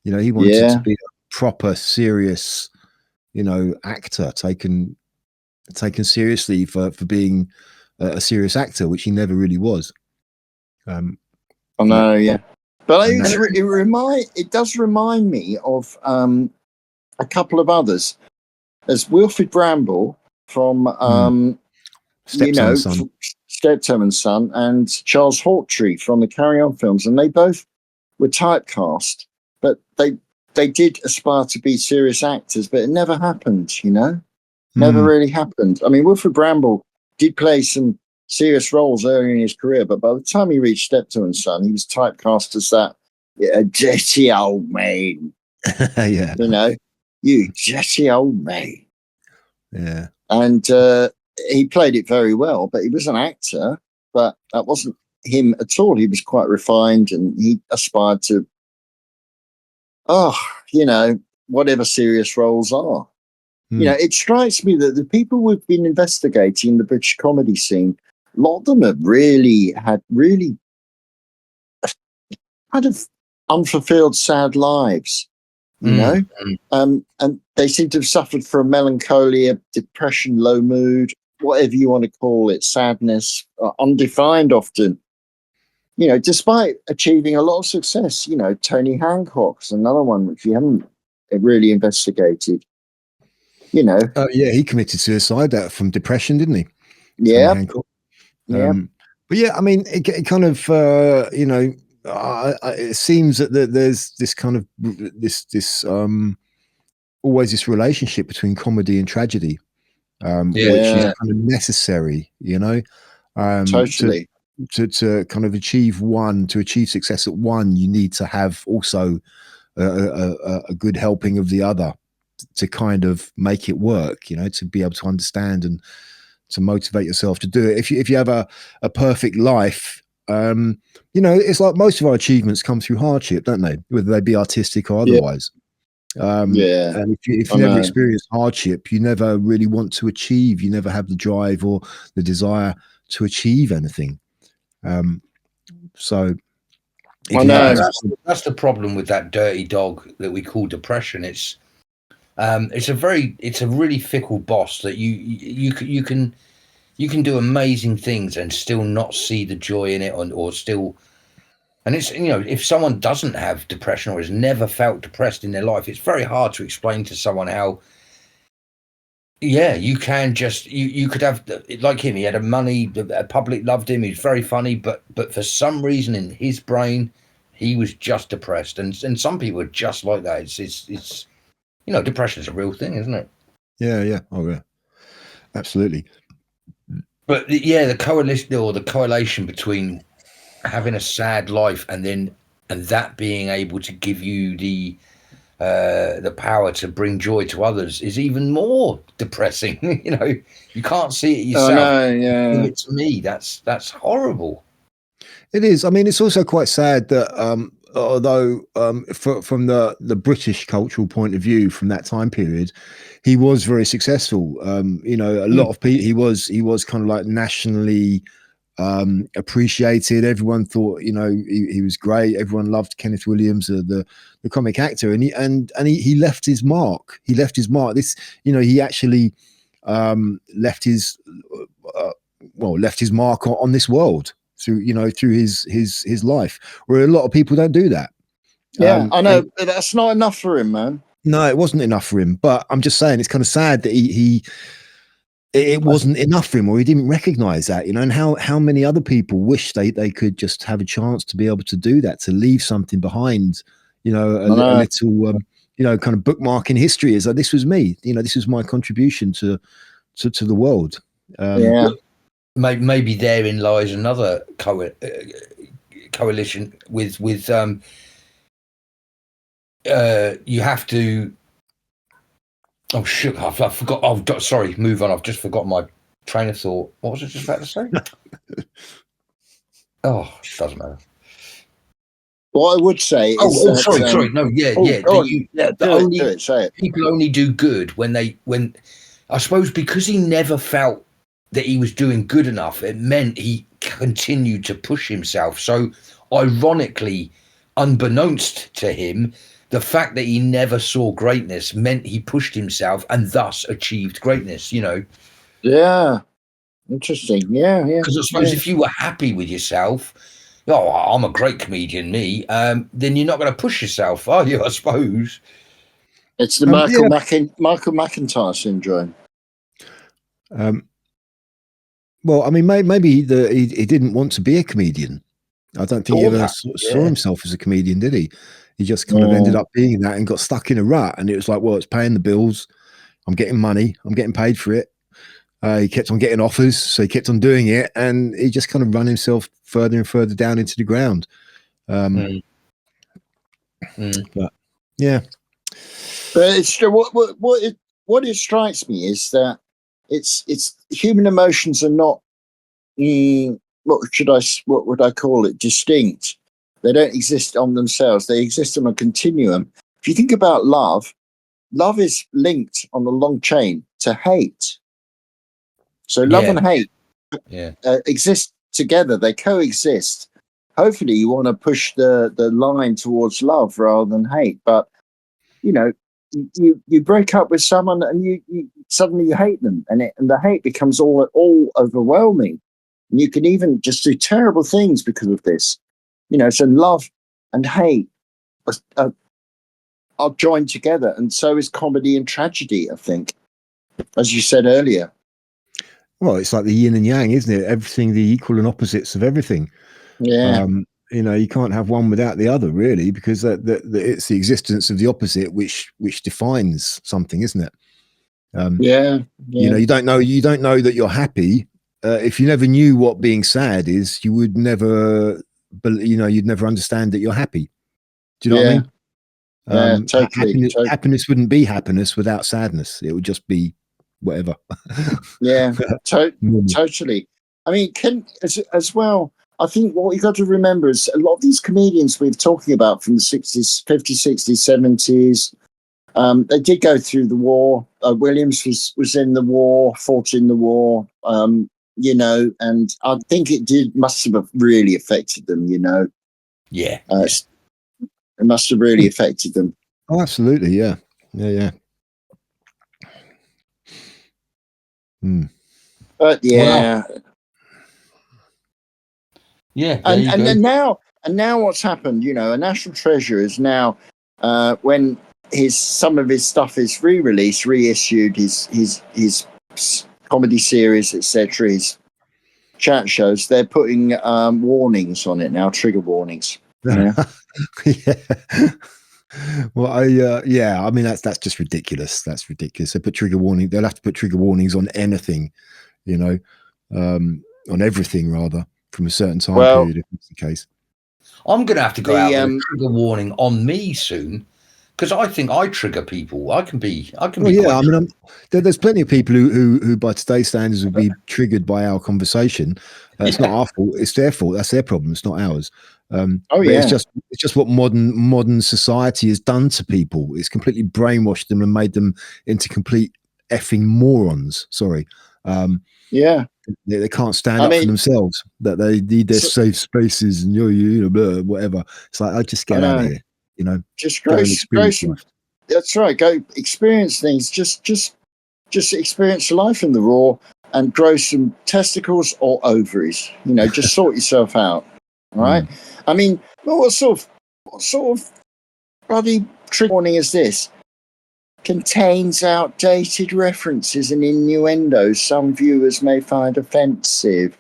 He wanted to be a proper, serious, actor, taken seriously for being a serious actor, which he never really was. I know, yeah, but it does remind me of a couple of others. There's Wilfrid Bramble from Steptoe and Son, and Charles Hawtrey from the Carry On films, and they both were typecast, but they did aspire to be serious actors, but it never happened. Never really happened. I mean, Wilfrid Bramble did play some serious roles early in his career, but by the time he reached Steptoe and Son, he was typecast as that dirty old man. You dirty old man. Yeah. And he played it very well, but he was an actor, but that wasn't him at all. He was quite refined, and he aspired to, whatever serious roles are. It strikes me that the people who've been investigating the British comedy scene, a lot of them have had kind of unfulfilled, sad lives. And they seem to have suffered from melancholia, depression, low mood, whatever you want to call it, sadness, undefined often. Despite achieving a lot of success. Tony Hancock's another one which you haven't really investigated. He committed suicide from depression, didn't he? Yeah. But yeah, I mean, it kind of it seems that there's this kind of this always this relationship between comedy and tragedy, which is kind of necessary, totally. To kind of achieve success at one, you need to have also a good helping of the other to kind of make it work, to be able to understand and motivate yourself to do it. If you have a perfect life, it's like most of our achievements come through hardship, don't they? Whether they be artistic or otherwise. Yeah. And if you never experience hardship, you never really want to achieve. You never have the drive or the desire to achieve anything. So I know. That's the problem with that dirty dog that we call depression. It's a really fickle boss that you can do amazing things and still not see the joy in it, or still. And it's, if someone doesn't have depression or has never felt depressed in their life, it's very hard to explain to someone how. Yeah, you can just you could have, like him. He had the public loved him. He's very funny, but for some reason in his brain, he was just depressed. And some people are just like that. It's depression is a real thing, isn't it? Yeah. Oh yeah, absolutely. But the coalition or the correlation between having a sad life and that being able to give you the power to bring joy to others is even more depressing. You can't see it yourself. Oh, no, yeah. Give it to me. That's horrible. It is. I mean, it's also quite sad that although from the British cultural point of view, from that time period, he was very successful. A lot of people. He was kind of like nationally appreciated. Everyone thought, he was great. Everyone loved Kenneth Williams, the comic actor, and he left his mark. He left his mark. He actually left his mark on this world through his life, where a lot of people don't do that. Yeah, I know, but that's not enough for him, man. No, it wasn't enough for him. But I'm just saying, it's kind of sad that it wasn't enough for him, or he didn't recognize that, and how many other people wish they could just have a chance to be able to do that, to leave something behind, a little, kind of bookmark in history is like, this was me, this was my contribution to the world. Yeah. Maybe therein lies another coalition with you have to. Oh shit! I forgot. Oh, sorry. Move on. I've just forgot my train of thought. What was I just about to say? Oh, doesn't matter. What I would say is, sorry. No, yeah. Say it. People only do good when I suppose because he never felt that he was doing good enough. It meant he continued to push himself. So, ironically, unbeknownst to him, the fact that he never saw greatness meant he pushed himself and thus achieved greatness. Yeah. Interesting. Yeah. Because I suppose if you were happy with yourself, I'm a great comedian, me, then you're not going to push yourself, are you? I suppose. It's the Michael McIntyre syndrome. Well, I mean, maybe he didn't want to be a comedian. I don't think he ever saw himself as a comedian, did he? He just kind of ended up being that and got stuck in a rut. And it was like, well, it's paying the bills. I'm getting money. I'm getting paid for it. He kept on getting offers, so he kept on doing it, and he just kind of run himself further and further down into the ground. But yeah. But it's what it strikes me is that it's human emotions are not what would I call it, distinct. They don't exist on themselves. They exist on a continuum. If you think about love is linked on a long chain to hate. So love and hate exist together. They coexist. Hopefully you want to push the line towards love rather than hate. But, you break up with someone and you suddenly you hate them, and the hate becomes all overwhelming. And you can even just do terrible things because of this. So love and hate are joined together, and so is comedy and tragedy, I think, as you said earlier. Well, it's like the yin and yang, isn't it? Everything, the equal and opposites of everything. Yeah. You can't have one without the other, really, because it's the existence of the opposite which defines something, isn't it? You don't know that you're happy. If you never knew what being sad is, you would never, you'd never understand that you're happy. Do you know what I mean? Totally. Happiness wouldn't be happiness without sadness. It would just be whatever. Yeah, Mm. totally. I mean, as well. I think what you got to remember is a lot of these comedians we're talking about from the 60s, 50s, 60s, 70s. They did go through the war. Williams was in the war, fought in the war. And I think must have really affected them. Yeah. It must have really affected them. Oh, absolutely, yeah. Mm. But yeah. Well, yeah, there you go. And now what's happened? A national treasure is now when some of his stuff is re-released, reissued, his comedy series, etc., his chat shows. They're putting warnings on it now, trigger warnings. Yeah. Yeah. Well, I mean that's just ridiculous. That's ridiculous. They put trigger warning. They'll have to put trigger warnings on anything, on everything rather, from a certain time period, if that's the case. I'm going to have to go out with a trigger warning on me soon, because I think I trigger people. I can be. Well, yeah, I mean, there's plenty of people who, by today's standards, would be triggered by our conversation. It's not our fault; it's their fault. That's their problem. It's not ours. It's just what modern society has done to people. It's completely brainwashed them and made them into complete effing morons. Sorry. They can't stand up for themselves. That they need their safe spaces and blah, whatever. It's like, I just get out of here. Just grow some. That's right. Go experience things. Just experience life in the raw and grow some testicles or ovaries. Just sort yourself out. All right. I mean, what sort of bloody trigger warning is this? Contains outdated references and innuendos some viewers may find offensive.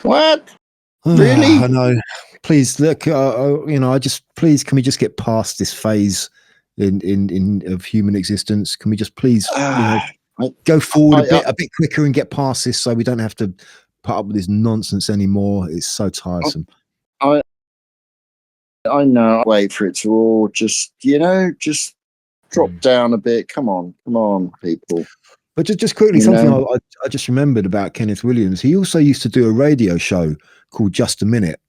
What? Really? I know. Please look. Please, can we just get past this phase in of human existence? Can we just please go forward a bit quicker and get past this, so we don't have to put up with this nonsense anymore? It's so tiresome. I know. Wait for it to all just drop down a bit. Come on, people. But just quickly, something I just remembered about Kenneth Williams. He also used to do a radio show called Just a Minute,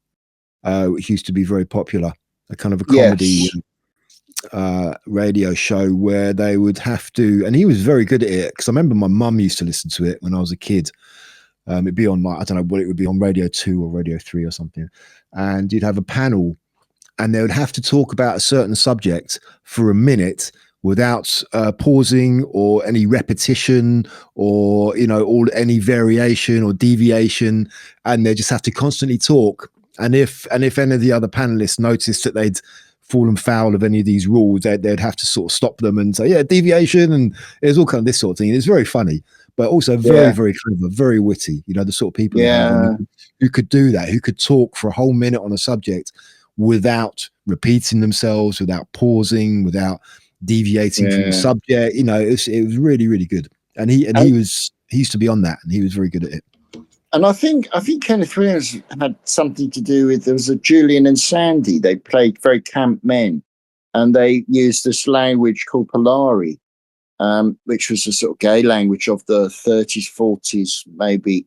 which used to be very popular. A kind of a comedy radio show where they would have to, and he was very good at it, because I remember my mum used to listen to it when I was a kid. It'd be on, I don't know what it would be, on Radio 2 or Radio 3 or something. And you'd have a panel and they would have to talk about a certain subject for a minute without pausing or any repetition or, any variation or deviation. And they just have to constantly talk. And if any of the other panelists noticed that they'd fallen foul of any of these rules, they'd have to sort of stop them and say, deviation. And there's all kind of this sort of thing. It's very funny, but also very, very clever, very witty. The sort of people who could do that, who could talk for a whole minute on a subject without repeating themselves, without pausing, without deviating from the subject. It was really, really good. And he used to be on that, and he was very good at it. And I think Kenneth Williams had something to do with, there was a Julian and Sandy. They played very camp men, and they used this language called Polari, which was a sort of gay language of the 30s, 40s, maybe.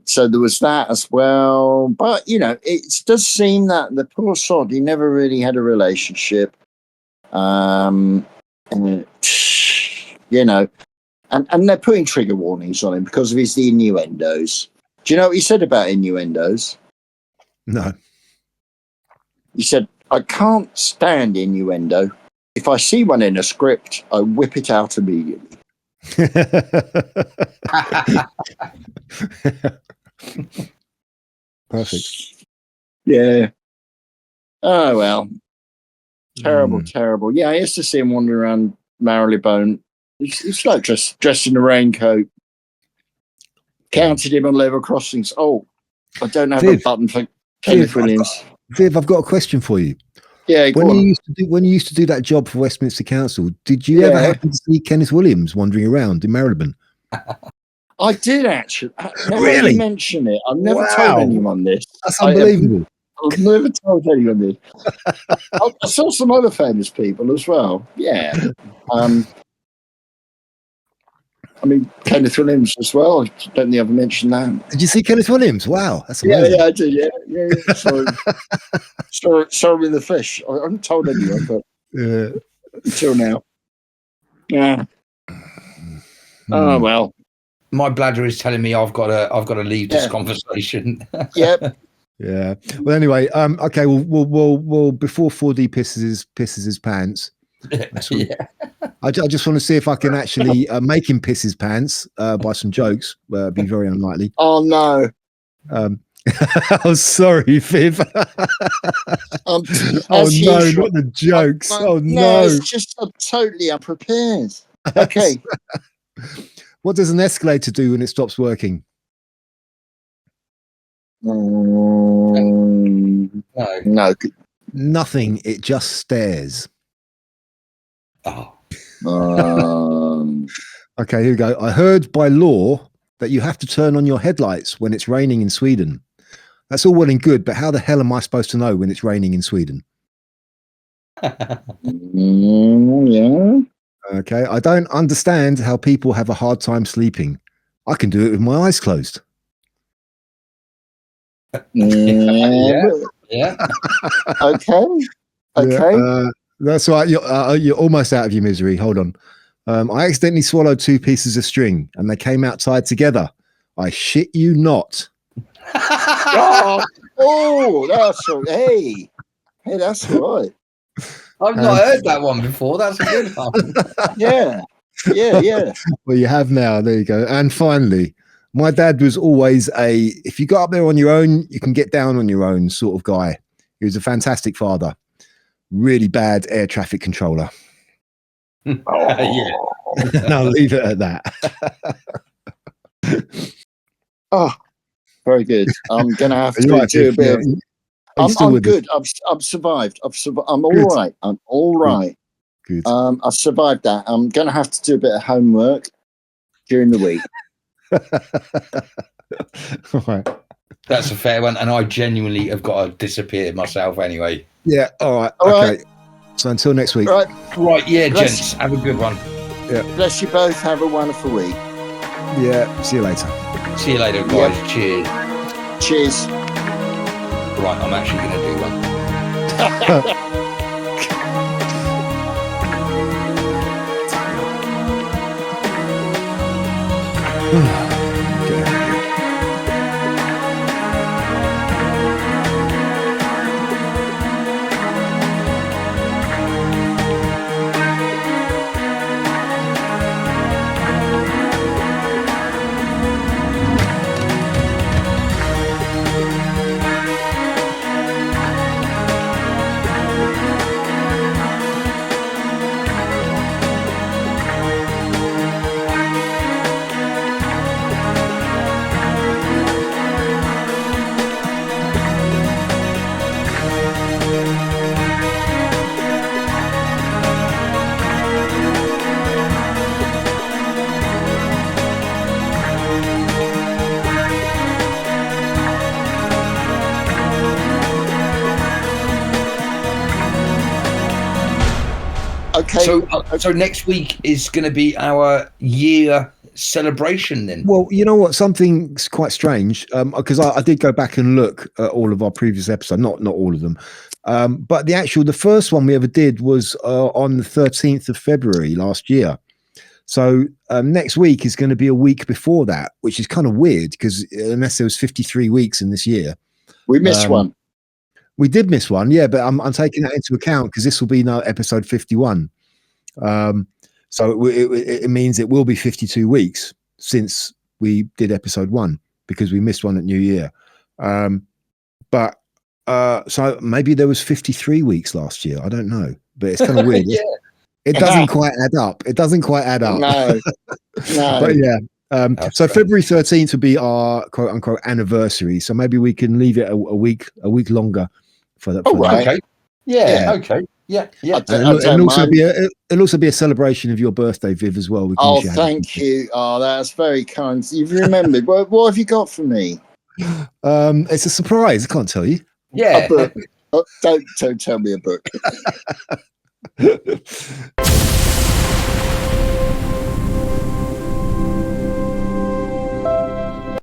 So there was that as well. But, it does seem that the poor sod, he never really had a relationship. And they're putting trigger warnings on him because of his innuendos. Do you know what he said about innuendos? No. He said, I can't stand innuendo. If I see one in a script, I whip it out immediately. Perfect. Yeah. Oh, well. Terrible. Yeah, I used to see him wandering around Marylebone. It's like dressed in a raincoat. Counted him on level crossings. Oh, I don't have a button for Kenneth Williams. Viv, I've got a question for you. Yeah, when you used to do that job for Westminster Council, did you ever happen to see Kenneth Williams wandering around in Marylebone? I did actually. Really? You mention it. I've never told anyone this. That's unbelievable. I've never told anyone this. I saw some other famous people as well. Yeah. I mean, Kenneth Williams as well. I don't think I've mentioned that. Did you see Kenneth Williams? Wow, that's amazing. Yeah, I did. Yeah. Sorry with the fish. I haven't told anyone, but until now. Yeah. Oh well. My bladder is telling me I've got to leave this conversation. Yep. Yeah. Well, anyway, okay. Well, before 4D pisses his pants. I just want to see if I can actually make him piss his pants by some jokes. Be very unlikely. Oh no. I'm sorry, Viv. Oh no, usual. not the jokes. Oh no, no, it's just I'm totally unprepared. Okay. What does an escalator do when it stops working? No. Nothing. It just stares. Oh. Okay, here we go. I heard by law that you have to turn on your headlights when it's raining in Sweden. That's all well and good, but how the hell am I supposed to know when it's raining in Sweden? Yeah. Okay, I don't understand how people have a hard time sleeping. I can do it with my eyes closed. Yeah. Okay. Yeah, that's right. You're almost out of your misery. Hold on. I accidentally swallowed 2 pieces of string and they came out tied together. I shit you not. That's all. Hey, that's all right. I've not heard that one before. That's a good one. Yeah. Well, you have now. There you go. And finally, my dad was always if you got up there on your own, you can get down on your own sort of guy. He was a fantastic father. Really bad air traffic controller. Yeah. And I'll leave it at that. Oh, very good. I'm going to have to do a bit of... I'm good. I've survived. I'm all right. I'm all right. Good. I survived that. I'm going to have to do a bit of homework during the week. All right. That's a fair one. And I genuinely have got to disappear myself anyway. Yeah. All right. All okay. right. So until next week. Right. Yeah, gents. Have a good one. Yeah. Bless you both. Have a wonderful week. Yeah. See you later. See you later, guys. Yep. Cheers. Right, I'm actually going to do one. Okay. So next week is going to be our year celebration then. Well, you know what? Something's quite strange because I did go back and look at all of our previous episodes, not all of them. But the first one we ever did was on the 13th of February last year. So next week is going to be a week before that, which is kind of weird because unless there was 53 weeks in this year. We missed one. We did miss one, yeah, but I'm taking that into account because this will be now episode 51. So it means it will be 52 weeks since we did episode 1 because we missed one at New Year. But so maybe there was 53 weeks last year. I don't know, but it's kind of weird. Yeah. It doesn't quite add up. No. But yeah. So February 13th will be our quote unquote anniversary. So maybe we can leave it a week longer for that. Right. Okay. Yeah. Okay. Yeah. It'll also be a celebration of your birthday, Viv, as well. Thank you. Oh, that's very kind. You've remembered. What have you got for me? It's a surprise. I can't tell you. Yeah. A book. Don't tell me a book.